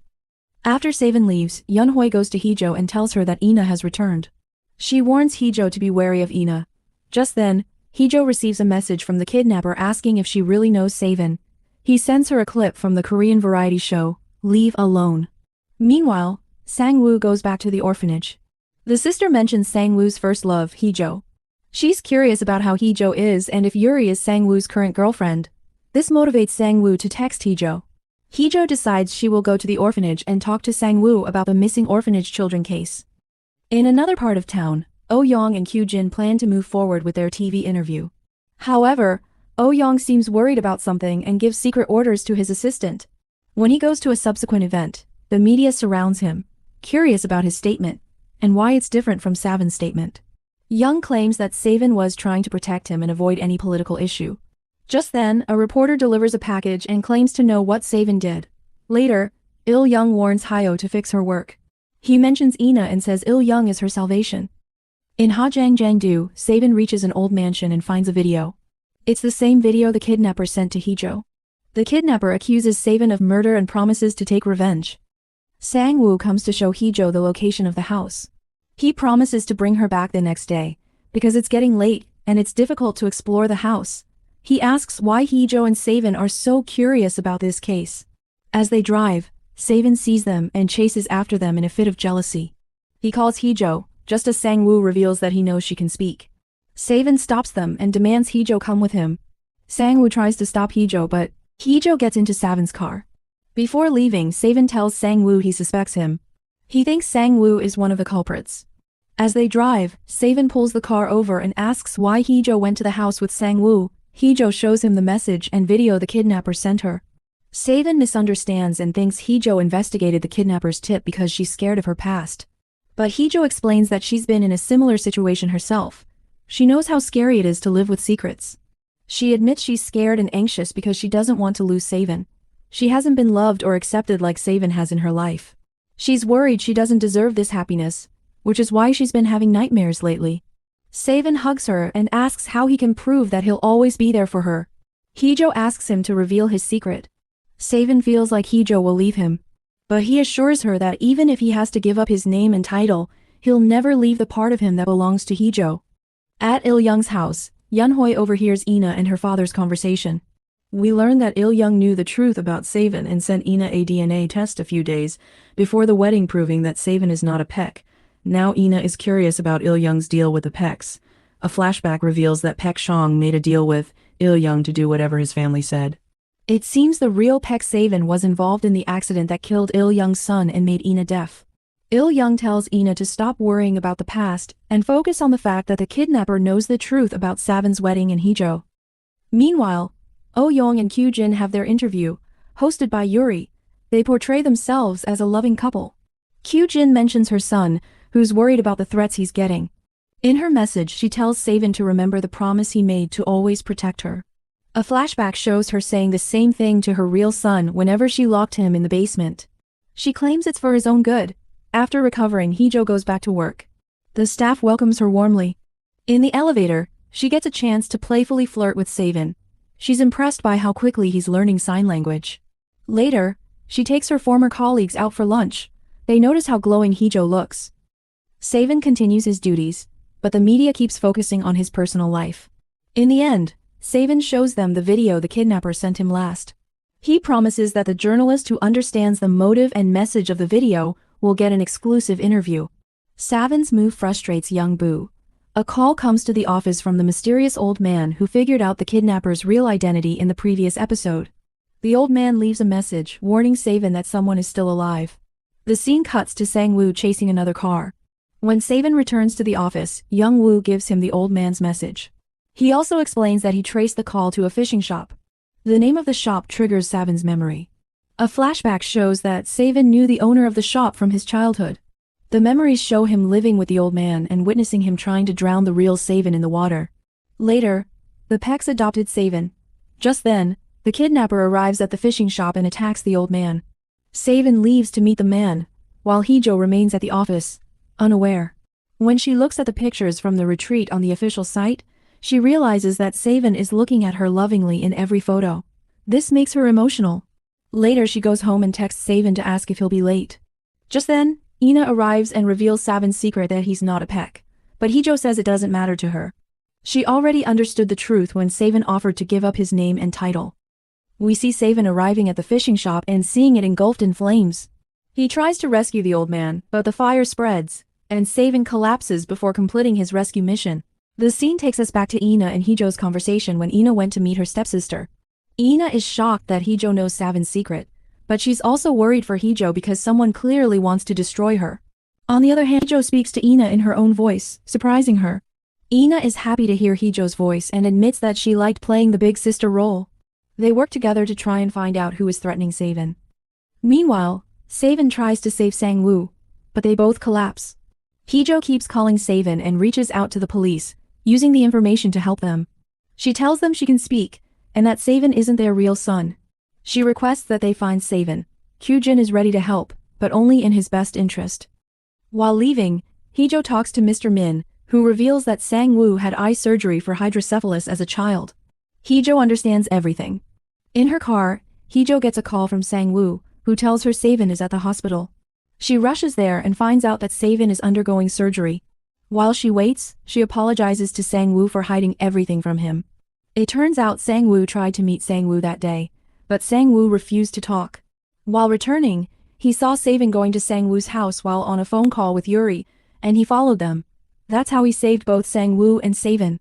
After Sae-Bin leaves, Yeon-Hoi goes to Hee-Joo and tells her that Ina has returned. She warns Hee-Joo to be wary of Ina. Just then, Hee-Joo receives a message from the kidnapper asking if she really knows Sae-Bin. He sends her a clip from the Korean variety show, Leave Alone. Meanwhile, Sang-woo goes back to the orphanage. The sister mentions Sang-woo's first love, Hee-Joo. She's curious about how Hee-Joo is and if Yuri is Sang-woo's current girlfriend. This motivates Sang-woo to text Hee-Joo. Hee-Joo decides she will go to the orphanage and talk to Sang-woo about the missing orphanage children case. In another part of town, Oh-young and Kyu-jin plan to move forward with their TV interview. However, Oh-young seems worried about something and gives secret orders to his assistant. When he goes to a subsequent event, the media surrounds him, curious about his statement, and why it's different from Sae-Bin's statement. Young claims that Sae-Bin was trying to protect him and avoid any political issue. Just then, a reporter delivers a package and claims to know what Sae-Bin did. Later, Il-young warns Hyo to fix her work. He mentions Ina and says Il-young is her salvation. In Hajangjeongdo, Sae-Bin reaches an old mansion and finds a video. It's the same video the kidnapper sent to Hee-Joo. The kidnapper accuses Sae-Bin of murder and promises to take revenge. Sang-woo comes to show Hee-Joo the location of the house. He promises to bring her back the next day, because it's getting late and it's difficult to explore the house. He asks why Hee-Joo and Sae-Bin are so curious about this case. As they drive, Savin sees them and chases after them in a fit of jealousy. He calls Hee-Joo, just as Sang-woo reveals that he knows she can speak. Savin stops them and demands Hee-Joo come with him. Sang-woo tries to stop Hee-Joo, but Hee-Joo gets into Savin's car. Before leaving, Savin tells Sang-woo he suspects him. He thinks Sang-woo is one of the culprits. As they drive, Savin pulls the car over and asks why Hee-Joo went to the house with Sang-woo. Hee-Joo shows him the message and video the kidnapper sent her. Savin misunderstands and thinks Hee-Joo investigated the kidnapper's tip because she's scared of her past. But Hee-Joo explains that she's been in a similar situation herself. She knows how scary it is to live with secrets. She admits she's scared and anxious because she doesn't want to lose Savin. She hasn't been loved or accepted like Savin has in her life. She's worried she doesn't deserve this happiness, which is why she's been having nightmares lately. Savin hugs her and asks how he can prove that he'll always be there for her. Hee-Joo asks him to reveal his secret. Savin feels like Hee-Joo will leave him, but he assures her that even if he has to give up his name and title, he'll never leave the part of him that belongs to Hee-Joo. At Il-young's house, Yun-hoi overhears Ina and her father's conversation. We learn that Il-young knew the truth about Savin and sent Ina a DNA test a few days before the wedding, proving that Savin is not a Paik. Now Ina is curious about Il-young's deal with the Paiks. A flashback reveals that Paik Shong made a deal with Il-young to do whatever his family said. It seems the real Paik Savin was involved in the accident that killed Il-young's son and made Ina deaf. Il-young tells Ina to stop worrying about the past and focus on the fact that the kidnapper knows the truth about Savin's wedding and Hee-Joo. Meanwhile, Oh-young and Kyu-jin have their interview, hosted by Yuri. They portray themselves as a loving couple. Kyu-jin mentions her son, who's worried about the threats he's getting. In her message, she tells Savin to remember the promise he made to always protect her. A flashback shows her saying the same thing to her real son whenever she locked him in the basement. She claims it's for his own good. After recovering, Hee-Joo goes back to work. The staff welcomes her warmly. In the elevator, she gets a chance to playfully flirt with Savin. She's impressed by how quickly he's learning sign language. Later, she takes her former colleagues out for lunch. They notice how glowing Hee-Joo looks. Savin continues his duties, but the media keeps focusing on his personal life. In the end, Savin shows them the video the kidnapper sent him last. He promises that the journalist who understands the motive and message of the video will get an exclusive interview. Savin's move frustrates young Boo. A call comes to the office from the mysterious old man who figured out the kidnapper's real identity in the previous episode. The old man leaves a message warning Savin that someone is still alive. The scene cuts to Sang-woo chasing another car. When Savin returns to the office, Young-woo gives him the old man's message. He also explains that he traced the call to a fishing shop. The name of the shop triggers Savin's memory. A flashback shows that Savin knew the owner of the shop from his childhood. The memories show him living with the old man and witnessing him trying to drown the real Savin in the water. Later, the Paiks adopted Savin. Just then, the kidnapper arrives at the fishing shop and attacks the old man. Savin leaves to meet the man, while Hee-Joo remains at the office, unaware. When she looks at the pictures from the retreat on the official site, she realizes that Savin is looking at her lovingly in every photo. This makes her emotional. Later she goes home and texts Savin to ask if he'll be late. Just then, Ina arrives and reveals Savin's secret that he's not a Paik, but Hee-Joo says it doesn't matter to her. She already understood the truth when Savin offered to give up his name and title. We see Savin arriving at the fishing shop and seeing it engulfed in flames. He tries to rescue the old man, but the fire spreads, and Savin collapses before completing his rescue mission. The scene takes us back to Ina and Hee-Joo's conversation when Ina went to meet her stepsister. Ina is shocked that Hee-Joo knows Savin's secret, but she's also worried for Hee-Joo because someone clearly wants to destroy her. On the other hand, Hee-Joo speaks to Ina in her own voice, surprising her. Ina is happy to hear Hee-Joo's voice and admits that she liked playing the big sister role. They work together to try and find out who is threatening Savin. Meanwhile, Savin tries to save Sang-woo, but they both collapse. Hee-Joo keeps calling Savin and reaches out to the police, using the information to help them. She tells them she can speak, and that Savin isn't their real son. She requests that they find Savin. Kyu-jin is ready to help, but only in his best interest. While leaving, Hee-Joo talks to Mr. Min, who reveals that Sang-woo had eye surgery for hydrocephalus as a child. Hee-Joo understands everything. In her car, Hee-Joo gets a call from Sang-woo, who tells her Savin is at the hospital. She rushes there and finds out that Savin is undergoing surgery. While she waits, she apologizes to Sang-woo for hiding everything from him. It turns out Sang-woo tried to meet Sang-woo that day, but Sang-woo refused to talk. While returning, He saw Savin going to Sang-woo's house while on a phone call with Yuri, and he followed them. That's how he saved both Sang-woo and Savin.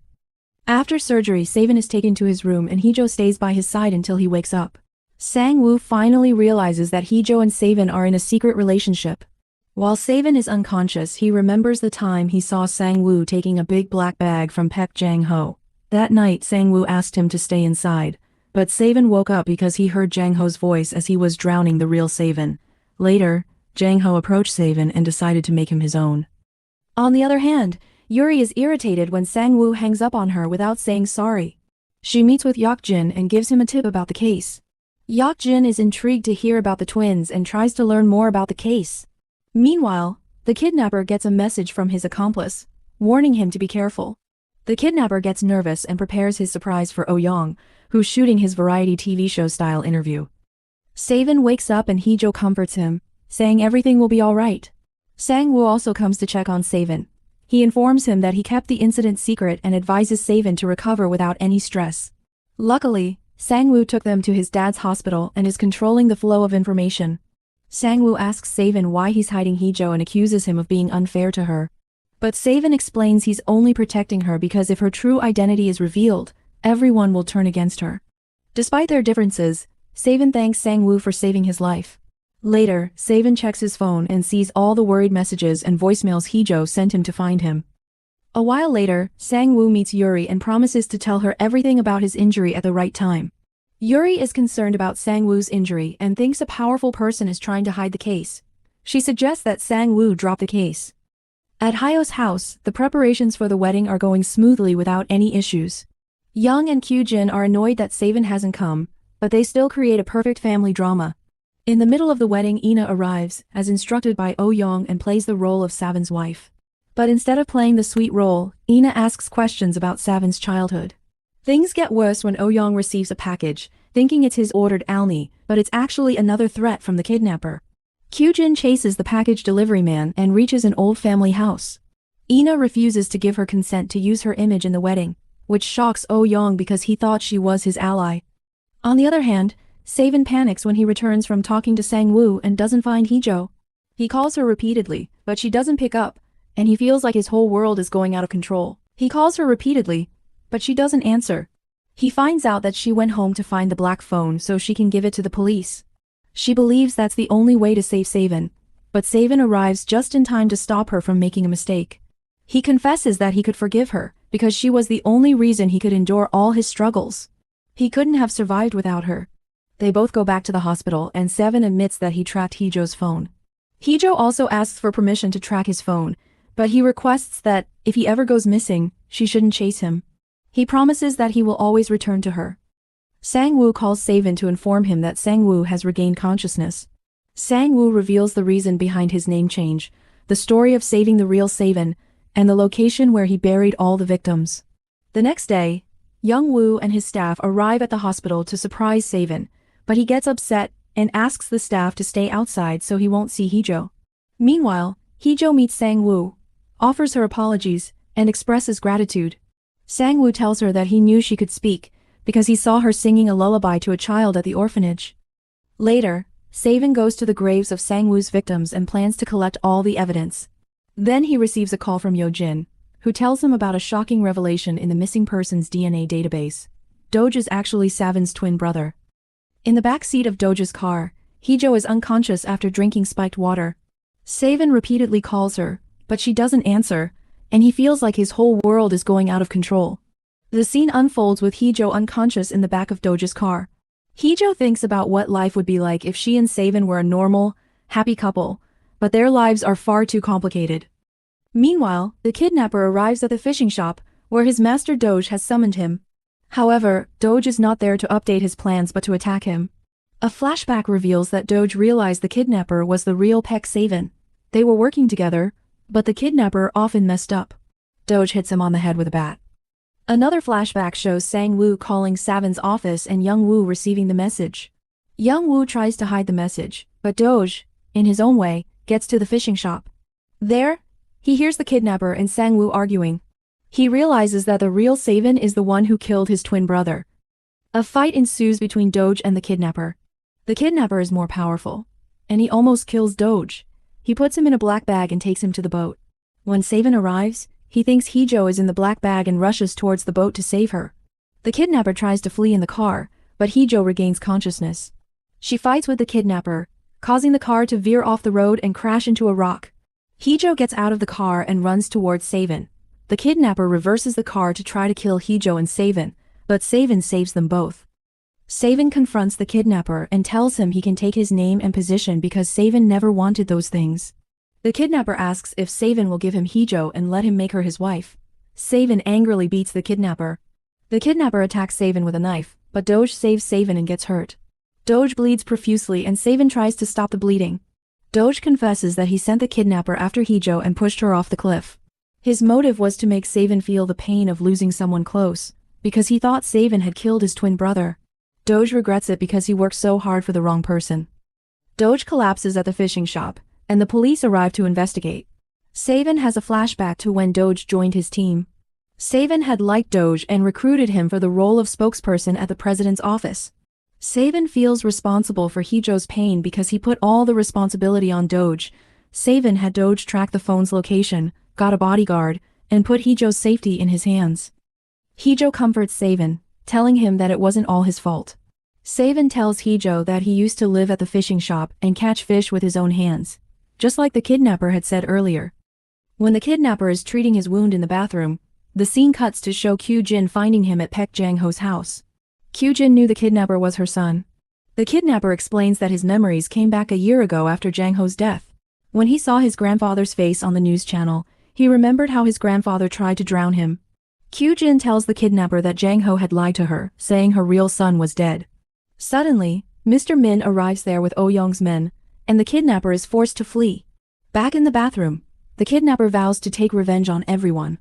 After surgery, Savin is taken to his room and Hee-Joo stays by his side until he wakes up. Sang-woo finally realizes that Hee-Joo and Savin are in a secret relationship. While Savin is unconscious, he remembers the time he saw Sang-woo taking a big black bag from Paik Jang-ho. That night, Sang-woo asked him to stay inside, but Savin woke up because he heard Jang-ho's voice as he was drowning the real Savin. Later, Jang-ho approached Savin and decided to make him his own. On the other hand, Yuri is irritated when Sang-woo hangs up on her without saying sorry. She meets with Yeok-jin and gives him a tip about the case. Yeok-jin is intrigued to hear about the twins and tries to learn more about the case. Meanwhile, the kidnapper gets a message from his accomplice, warning him to be careful. The kidnapper gets nervous and prepares his surprise for Oh-young, who's shooting his variety TV show-style interview. Savin wakes up and Hee-Joo comforts him, saying everything will be alright. Sang-woo also comes to check on Savin. He informs him that he kept the incident secret and advises Savin to recover without any stress. Luckily, Sang-woo took them to his dad's hospital and is controlling the flow of information. Sang-woo asks Savin why he's hiding Hee-Joo and accuses him of being unfair to her. But Savin explains he's only protecting her because if her true identity is revealed, everyone will turn against her. Despite their differences, Savin thanks Sang-woo for saving his life. Later, Savin checks his phone and sees all the worried messages and voicemails Hee-Joo sent him to find him. A while later, Sang-woo meets Yuri and promises to tell her everything about his injury at the right time. Yuri is concerned about Sang-woo's injury and thinks a powerful person is trying to hide the case. She suggests that Sang-woo drop the case. At Hyeo's house, the preparations for the wedding are going smoothly without any issues. Young and Kyu-jin are annoyed that Savin hasn't come, but they still create a perfect family drama. In the middle of the wedding, Ina arrives, as instructed by Oh-young, and plays the role of Savin's wife. But instead of playing the sweet role, Ina asks questions about Savin's childhood. Things get worse when Oh-young receives a package, thinking it's his ordered alni, but it's actually another threat from the kidnapper. Kyu-jin chases the package delivery man and reaches an old family house. Ina refuses to give her consent to use her image in the wedding, which shocks Oh-young because he thought she was his ally. On the other hand, Savin panics when he returns from talking to Sang-woo and doesn't find Hee-Joo. He calls her repeatedly, but she doesn't pick up, and he feels like his whole world is going out of control. He calls her repeatedly, but she doesn't answer. He finds out that she went home to find the black phone so she can give it to the police. She believes that's the only way to save Savin, but Savin arrives just in time to stop her from making a mistake. He confesses that he could forgive her, because she was the only reason he could endure all his struggles. He couldn't have survived without her. They both go back to the hospital and Savin admits that he tracked Hee-Joo's phone. Hee-Joo also asks for permission to track his phone, but he requests that, if he ever goes missing, she shouldn't chase him. He promises that he will always return to her. Sang-woo calls Savin to inform him that Sang-woo has regained consciousness. Sang-woo reveals the reason behind his name change, the story of saving the real Savin, and the location where he buried all the victims. The next day, Young-woo and his staff arrive at the hospital to surprise Savin, but he gets upset and asks the staff to stay outside so he won't see Hee-Joo. Meanwhile, Hee-Joo meets Sang-woo, offers her apologies, and expresses gratitude. Sang-woo tells her that he knew she could speak because he saw her singing a lullaby to a child at the orphanage. Later, Savin goes to the graves of Sang-woo's victims and plans to collect all the evidence. Then he receives a call from Yoo-jin, who tells him about a shocking revelation in the missing person's DNA database. Doj is actually Savin's twin brother. In the back seat of Doj's car, Hee-Joo is unconscious after drinking spiked water. Savin repeatedly calls her, but she doesn't answer, and he feels like his whole world is going out of control. The scene unfolds with Hee-Joo unconscious in the back of Doj's car. Hee-Joo thinks about what life would be like if she and Savin were a normal, happy couple, but their lives are far too complicated. Meanwhile, the kidnapper arrives at the fishing shop, where his master Doj has summoned him. However, Doj is not there to update his plans but to attack him. A flashback reveals that Doj realized the kidnapper was the real Paik Sa-Eon. They were working together, but the kidnapper often messed up. Doj hits him on the head with a bat. Another flashback shows Sang-woo calling Savin's office and Young-woo receiving the message. Young-woo tries to hide the message, but Doj, in his own way, gets to the fishing shop. There, he hears the kidnapper and Sang-woo arguing. He realizes that the real Savin is the one who killed his twin brother. A fight ensues between Doj and the kidnapper. The kidnapper is more powerful, and he almost kills Doge. He puts him in a black bag and takes him to the boat. When Savin arrives, he thinks Hee-Joo is in the black bag and rushes towards the boat to save her. The kidnapper tries to flee in the car, but Hee-Joo regains consciousness. She fights with the kidnapper, causing the car to veer off the road and crash into a rock. Hee-Joo gets out of the car and runs towards Savin. The kidnapper reverses the car to try to kill Hee-Joo and Savin, but Savin saves them both. Savin confronts the kidnapper and tells him he can take his name and position because Savin never wanted those things. The kidnapper asks if Savin will give him Hee-Joo and let him make her his wife. Savin angrily beats the kidnapper. The kidnapper attacks Savin with a knife, but Doge saves Savin and gets hurt. Doge bleeds profusely and Savin tries to stop the bleeding. Doge confesses that he sent the kidnapper after Hee-Joo and pushed her off the cliff. His motive was to make Savin feel the pain of losing someone close, because he thought Savin had killed his twin brother. Doge regrets it because he worked so hard for the wrong person. Doge collapses at the fishing shop, and the police arrive to investigate. Savin has a flashback to when Doge joined his team. Savin had liked Doge and recruited him for the role of spokesperson at the president's office. Savin feels responsible for Hee-Joo's pain because he put all the responsibility on Doge. Savin had Doge track the phone's location, got a bodyguard, and put Hee-Joo's safety in his hands. Hee-Joo comforts Savin, telling him that it wasn't all his fault. Savin tells Hee-Joo that he used to live at the fishing shop and catch fish with his own hands, just like the kidnapper had said earlier. When the kidnapper is treating his wound in the bathroom, the scene cuts to show Kyu-jin finding him at Paik Jang-ho's house. Kyu-jin knew the kidnapper was her son. The kidnapper explains that his memories came back a year ago after Jang-ho's death. When he saw his grandfather's face on the news channel, he remembered how his grandfather tried to drown him. Kyu-jin tells the kidnapper that Jang-ho had lied to her, saying her real son was dead. Suddenly, Mr. Min arrives there with Oh Young's men, and the kidnapper is forced to flee. Back in the bathroom, the kidnapper vows to take revenge on everyone.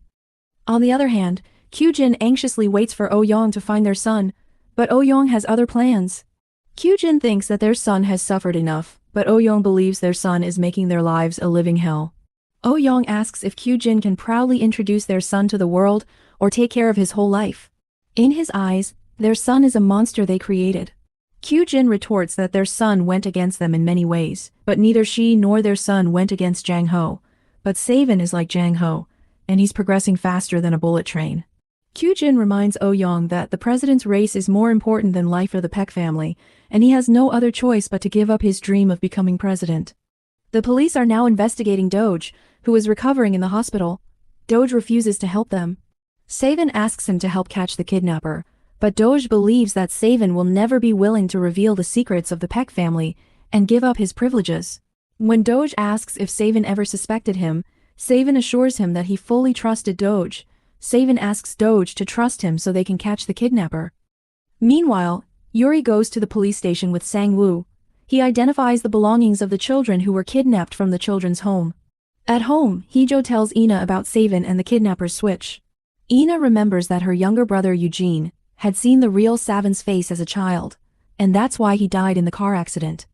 On the other hand, Kyu-jin anxiously waits for Oh Young to find their son, but Oh Young has other plans. Kyu-jin thinks that their son has suffered enough, but Oh Young believes their son is making their lives a living hell. Oh Young asks if Kyu-jin can proudly introduce their son to the world or take care of his whole life. In his eyes, their son is a monster they created. Kyu-jin retorts that their son went against them in many ways, but neither she nor their son went against Jang-ho. But Savin is like Jang-ho, and he's progressing faster than a bullet train. Kyu-jin reminds Oh Young that the president's race is more important than life for the Paik family, and he has no other choice but to give up his dream of becoming president. The police are now investigating Doge, who is recovering in the hospital. Doge refuses to help them. Savin asks him to help catch the kidnapper, but Doge believes that Savin will never be willing to reveal the secrets of the Paik family and give up his privileges. When Doge asks if Savin ever suspected him, Savin assures him that he fully trusted Doge. Savin asks Doge to trust him so they can catch the kidnapper. Meanwhile, Yuri goes to the police station with Sang-woo. He identifies the belongings of the children who were kidnapped from the children's home. At home, Hee-Joo tells Ina about Savin and the kidnapper's switch. Ina remembers that her younger brother Eugene had seen the real Savin's face as a child, and that's why he died in the car accident.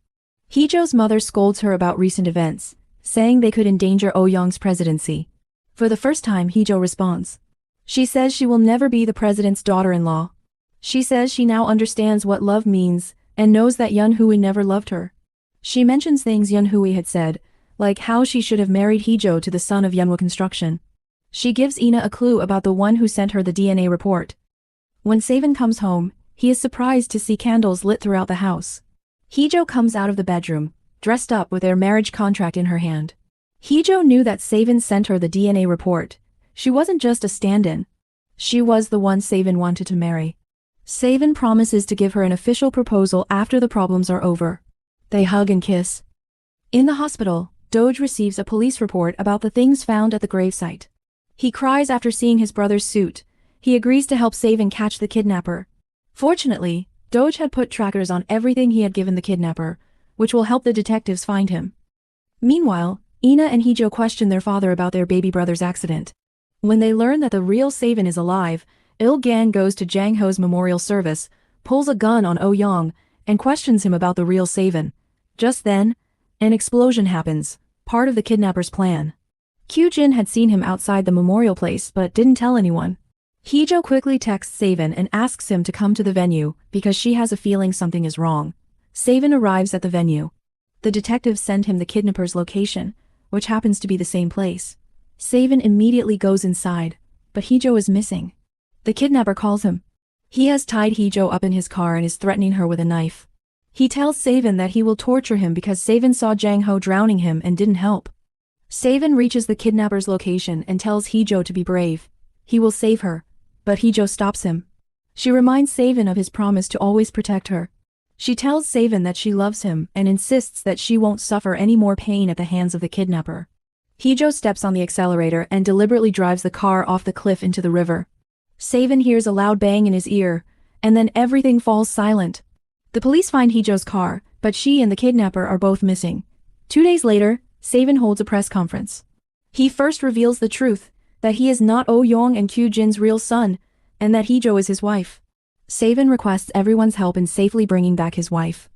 Hee-Joo's mother scolds her about recent events, saying they could endanger Oh Young's presidency. For the first time, Hee-Joo responds. She says she will never be the president's daughter-in-law. She says she now understands what love means and knows that Yeon-Hui never loved her. She mentions things Yeon-Hui had said, like how she should have married Hee-Joo to the son of Yeonwoo Construction. She gives Ina a clue about the one who sent her the DNA report. When Savin comes home, he is surprised to see candles lit throughout the house. Hee-Joo comes out of the bedroom, dressed up with their marriage contract in her hand. Hee-Joo knew that Savin sent her the DNA report. She wasn't just a stand-in. She was the one Savin wanted to marry. Savin promises to give her an official proposal after the problems are over. They hug and kiss. In the hospital, Doge receives a police report about the things found at the gravesite. He cries after seeing his brother's suit. He agrees to help Savin catch the kidnapper. Fortunately, Doge had put trackers on everything he had given the kidnapper, which will help the detectives find him. Meanwhile, Ina and Hee-Joo question their father about their baby brother's accident. When they learn that the real Savin is alive, Il-gang goes to Jang-ho's memorial service, pulls a gun on Oh Young, and questions him about the real Savin. Just then, an explosion happens, part of the kidnapper's plan. Kyu-jin had seen him outside the memorial place but didn't tell anyone. Hee-Joo quickly texts Savin and asks him to come to the venue because she has a feeling something is wrong. Savin arrives at the venue. The detectives send him the kidnapper's location, which happens to be the same place. Sae-Bin immediately goes inside, but Hee-Joo is missing. The kidnapper calls him. He has tied Hee-Joo up in his car and is threatening her with a knife. He tells Sae-Bin that he will torture him because Sae-Bin saw Jang-ho drowning him and didn't help. Sae-Bin reaches the kidnapper's location and tells Hee-Joo to be brave. He will save her, but Hee-Joo stops him. She reminds Sae-Bin of his promise to always protect her. She tells Sae-Bin that she loves him and insists that she won't suffer any more pain at the hands of the kidnapper. Hee-Joo steps on the accelerator and deliberately drives the car off the cliff into the river. Sae-Bin hears a loud bang in his ear, and then everything falls silent. The police find Hee-Joo's car, but she and the kidnapper are both missing. 2 days later, Sae-Bin holds a press conference. He first reveals the truth, that he is not Oh Young and Kyu-jin's real son, and that Hee-Joo is his wife. Sae-Bin requests everyone's help in safely bringing back his wife.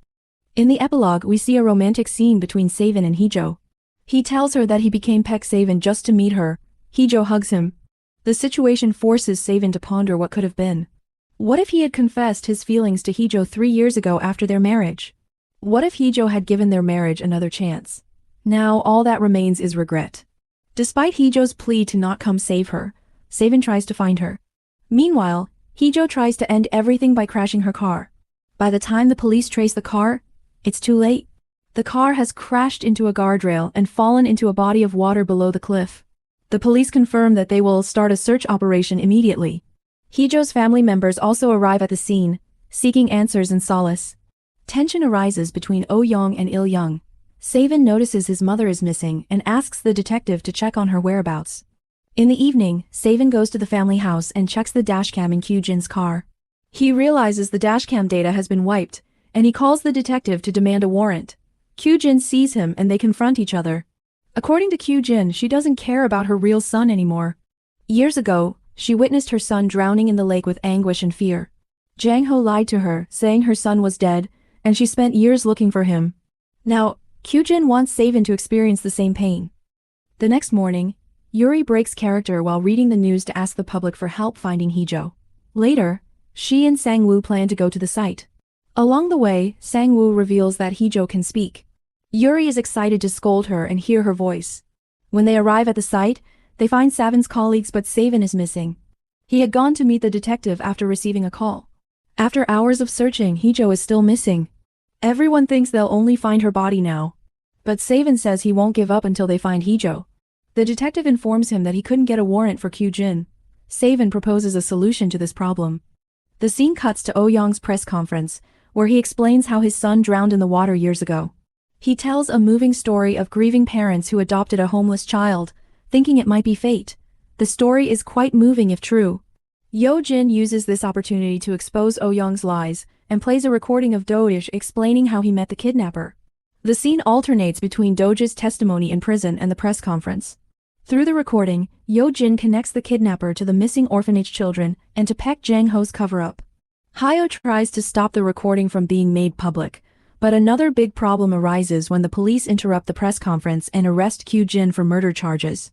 In the epilogue, we see a romantic scene between Sae-Bin and Hee-Joo. He tells her that he became Paik Sa-Eon just to meet her. Hee-Joo hugs him. The situation forces Sae-Bin to ponder what could have been. What if he had confessed his feelings to Hee-Joo 3 years ago after their marriage? What if Hee-Joo had given their marriage another chance? Now all that remains is regret. Despite Hee-Joo's plea to not come save her, Sae-Bin tries to find her. Meanwhile, Hee-Joo tries to end everything by crashing her car. By the time the police trace the car, it's too late. The car has crashed into a guardrail and fallen into a body of water below the cliff. The police confirm that they will start a search operation immediately. Hee-Joo's family members also arrive at the scene, seeking answers and solace. Tension arises between Oh Young and Il Young. Sae-Bin notices his mother is missing and asks the detective to check on her whereabouts. In the evening, Sae-Bin goes to the family house and checks the dashcam in Kyu-jin's car. He realizes the dashcam data has been wiped, and he calls the detective to demand a warrant. Kyu-jin sees him and they confront each other. According to Kyu-jin, she doesn't care about her real son anymore. Years ago, she witnessed her son drowning in the lake with anguish and fear. Jang-ho lied to her, saying her son was dead, and she spent years looking for him. Now, Kyu-jin wants Sae-Bin to experience the same pain. The next morning, Yuri breaks character while reading the news to ask the public for help finding Hee-Joo. Later, she and Sang-woo plan to go to the site. Along the way, Sang-woo reveals that Hee-Joo can speak. Yuri is excited to scold her and hear her voice. When they arrive at the site, they find Sae-Bin's colleagues but Sae-Bin is missing. He had gone to meet the detective after receiving a call. After hours of searching, Hee-Joo is still missing. Everyone thinks they'll only find her body now. But Sae-Bin says he won't give up until they find Hee-Joo. The detective informs him that he couldn't get a warrant for Kyu-jin. Sae-Bin proposes a solution to this problem. The scene cuts to Oh Young's press conference, where he explains how his son drowned in the water years ago. He tells a moving story of grieving parents who adopted a homeless child, thinking it might be fate. The story is quite moving if true. Yo-jin uses this opportunity to expose Oh Young's lies, and plays a recording of Do-ish explaining how he met the kidnapper. The scene alternates between Do-j's testimony in prison and the press conference. Through the recording, Yo-jin connects the kidnapper to the missing orphanage children and to Paik Jang-ho's cover-up. Hyo tries to stop the recording from being made public, but another big problem arises when the police interrupt the press conference and arrest Kyu-jin for murder charges.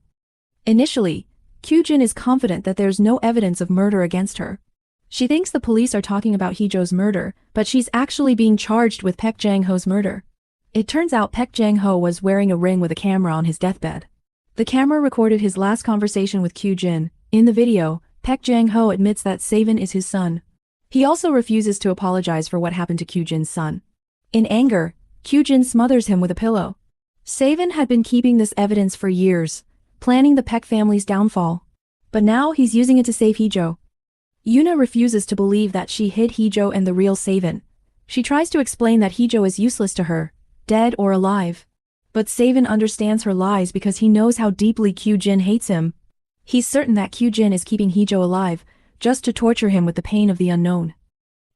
Initially, Kyu-jin is confident that there's no evidence of murder against her. She thinks the police are talking about Hee-Joo's murder, but she's actually being charged with Paik Jang-ho's murder. It turns out Paik Jang-ho was wearing a ring with a camera on his deathbed. The camera recorded his last conversation with Kyu-jin. In the video, Paik Jang-ho admits that Sae-Bin is his son. He also refuses to apologize for what happened to Kyu-jin's son. In anger, Kyu-jin smothers him with a pillow. Sae-Bin had been keeping this evidence for years, planning the Paik family's downfall. But now he's using it to save Hee-Joo. Yoona refuses to believe that she hid Hee-Joo and the real Sae-Bin. She tries to explain that Hee-Joo is useless to her, dead or alive. But Sae-Bin understands her lies because he knows how deeply Kyu-jin hates him. He's certain that Kyu-jin is keeping Hee-Joo alive, just to torture him with the pain of the unknown.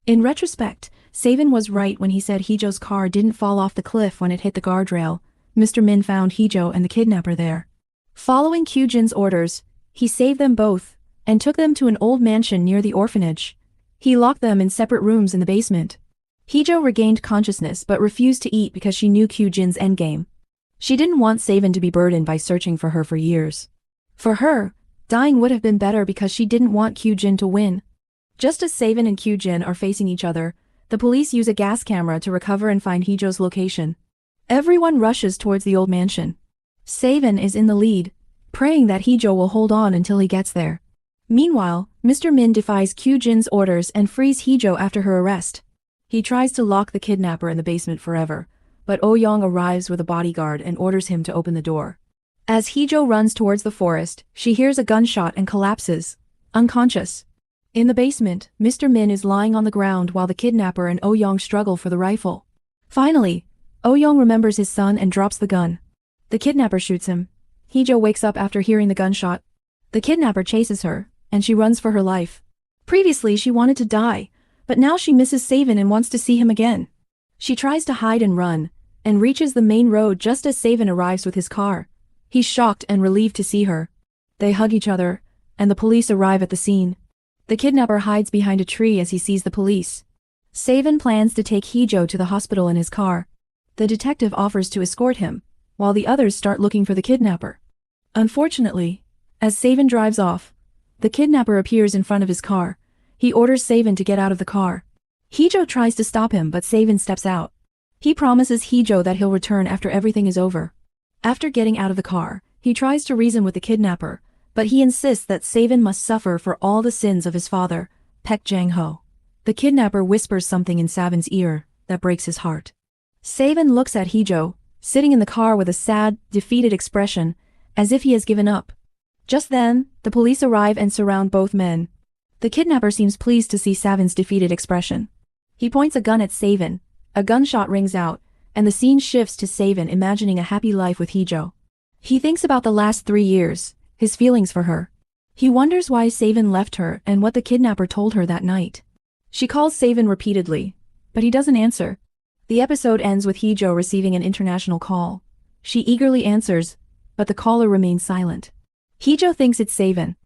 In retrospect, Sae-Bin was right when he said Hee-Joo's car didn't fall off the cliff when it hit the guardrail. Mr. Min found Hee-Joo and the kidnapper there. Following Kyu-jin's orders, he saved them both, and took them to an old mansion near the orphanage. He locked them in separate rooms in the basement. Hee-Joo regained consciousness but refused to eat because she knew Kyu-jin's endgame. She didn't want Sae-Bin to be burdened by searching for her for years. For her, dying would have been better because she didn't want Kyu-jin to win. Just as Sae-Bin and Kyu-jin are facing each other, the police use a gas camera to recover and find Hee-Joo's location. Everyone rushes towards the old mansion. Savin is in the lead, praying that Hee-Joo will hold on until he gets there. Meanwhile, Mr. Min defies Kyu-jin's orders and frees Hee-Joo after her arrest. He tries to lock the kidnapper in the basement forever, but Oh-young arrives with a bodyguard and orders him to open the door. As Hee-Joo runs towards the forest, she hears a gunshot and collapses, unconscious. In the basement, Mr. Min is lying on the ground while the kidnapper and Oh-young struggle for the rifle. Finally, Oh-young remembers his son and drops the gun. The kidnapper shoots him. Hee-Joo wakes up after hearing the gunshot. The kidnapper chases her, and she runs for her life. Previously she wanted to die, but now she misses Savin and wants to see him again. She tries to hide and run, and reaches the main road just as Savin arrives with his car. He's shocked and relieved to see her. They hug each other, and the police arrive at the scene. The kidnapper hides behind a tree as he sees the police. Savin plans to take Hee-Joo to the hospital in his car. The detective offers to escort him, while the others start looking for the kidnapper. Unfortunately, as Savin drives off, the kidnapper appears in front of his car. He orders Savin to get out of the car. Hee-Joo tries to stop him but Savin steps out. He promises Hee-Joo that he'll return after everything is over. After getting out of the car, he tries to reason with the kidnapper, but he insists that Savin must suffer for all the sins of his father, Paik Jang-ho. The kidnapper whispers something in Savin's ear that breaks his heart. Savin looks at Hee-Joo, sitting in the car with a sad, defeated expression, as if he has given up. Just then, the police arrive and surround both men. The kidnapper seems pleased to see Savin's defeated expression. He points a gun at Savin, a gunshot rings out, and the scene shifts to Savin imagining a happy life with Hee-Joo. He thinks about the last 3 years, his feelings for her. He wonders why Savin left her and what the kidnapper told her that night. She calls Savin repeatedly, but he doesn't answer. The episode ends with Hee-Joo receiving an international call. She eagerly answers, but the caller remains silent. Hee-Joo thinks it's Savin.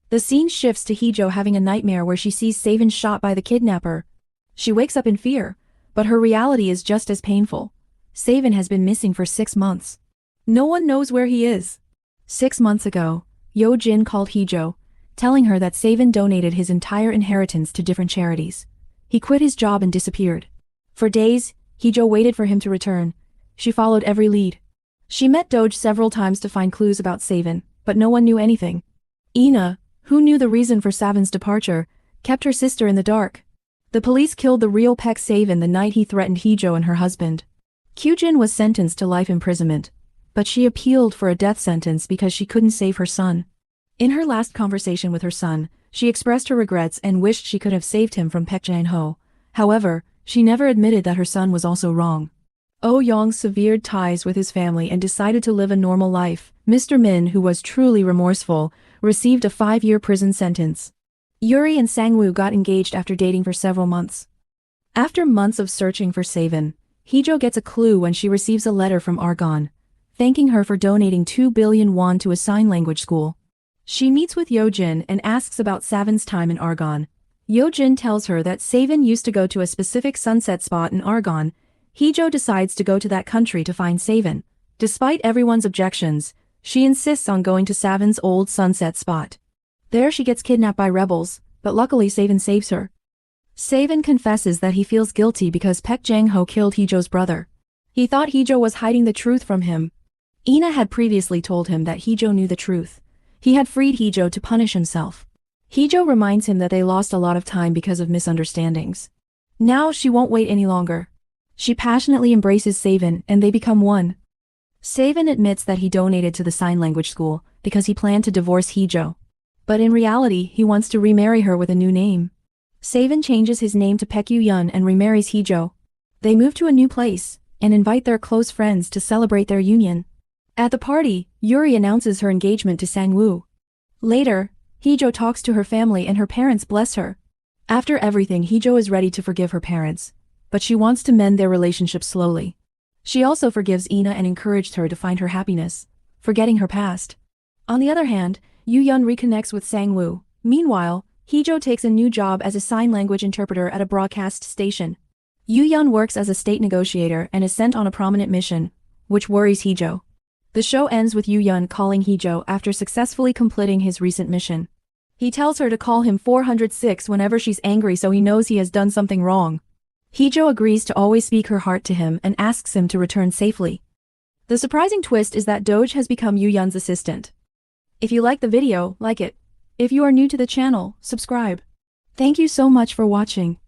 The scene shifts to Hee-Joo having a nightmare where she sees Savin shot by the kidnapper. She wakes up in fear, but her reality is just as painful. Savin has been missing for 6 months. No one knows where he is. 6 months ago, Yo-jin called Hee-Joo, telling her that Savin donated his entire inheritance to different charities. He quit his job and disappeared. For days, Hee-Joo waited for him to return. She followed every lead. She met Doj several times to find clues about Savin, but no one knew anything. Ina, who knew the reason for Savin's departure, kept her sister in the dark. The police killed the real Paik Sa-Eon the night he threatened Hee-Joo and her husband. Kyu-jin was sentenced to life imprisonment, but she appealed for a death sentence because she couldn't save her son. In her last conversation with her son, she expressed her regrets and wished she could have saved him from Paik Jang-ho. However, she never admitted that her son was also wrong. Oh-young severed ties with his family and decided to live a normal life. Mr. Min, who was truly remorseful, received a 5-year prison sentence. Yuri and Sang-woo got engaged after dating for several months. After months of searching for Savin, Hee-Joo gets a clue when she receives a letter from Argonne, thanking her for donating 2 billion won to a sign language school. She meets with Yo-jin and asks about Savin's time in Argonne. Yo-jin tells her that Savin used to go to a specific sunset spot in Argonne. Hee-Joo decides to go to that country to find Savin. Despite everyone's objections, she insists on going to Savin's old sunset spot. There she gets kidnapped by rebels, but luckily Savin saves her. Savin confesses that he feels guilty because Paik Jang-ho killed Hee-Joo's brother. He thought Hee-Joo was hiding the truth from him. Ina had previously told him that Hee-Joo knew the truth. He had freed Hee-Joo to punish himself. Hee-Joo reminds him that they lost a lot of time because of misunderstandings. Now she won't wait any longer. She passionately embraces Savin and they become one. Savin admits that he donated to the sign language school because he planned to divorce Hee-Joo. But in reality, he wants to remarry her with a new name. Savin changes his name to Paik Yoo-yeon and remarries Hee-Joo. They move to a new place and invite their close friends to celebrate their union. At the party, Yuri announces her engagement to Sang-woo. Later, Hee-Joo talks to her family and her parents bless her. After everything, Hee-Joo is ready to forgive her parents, but she wants to mend their relationship slowly. She also forgives Ina and encouraged her to find her happiness, forgetting her past. On the other hand, Yoo-yeon reconnects with Sang-woo. Meanwhile, Hee-Joo takes a new job as a sign language interpreter at a broadcast station. Yoo-yeon works as a state negotiator and is sent on a prominent mission, which worries Hee-Joo. The show ends with Yoo-yeon calling Hee-Joo after successfully completing his recent mission. He tells her to call him 406 whenever she's angry so he knows he has done something wrong. Hee-Joo agrees to always speak her heart to him and asks him to return safely. The surprising twist is that Doge has become Yoo Yeon's assistant. If you like the video, like it. If you are new to the channel, subscribe. Thank you so much for watching.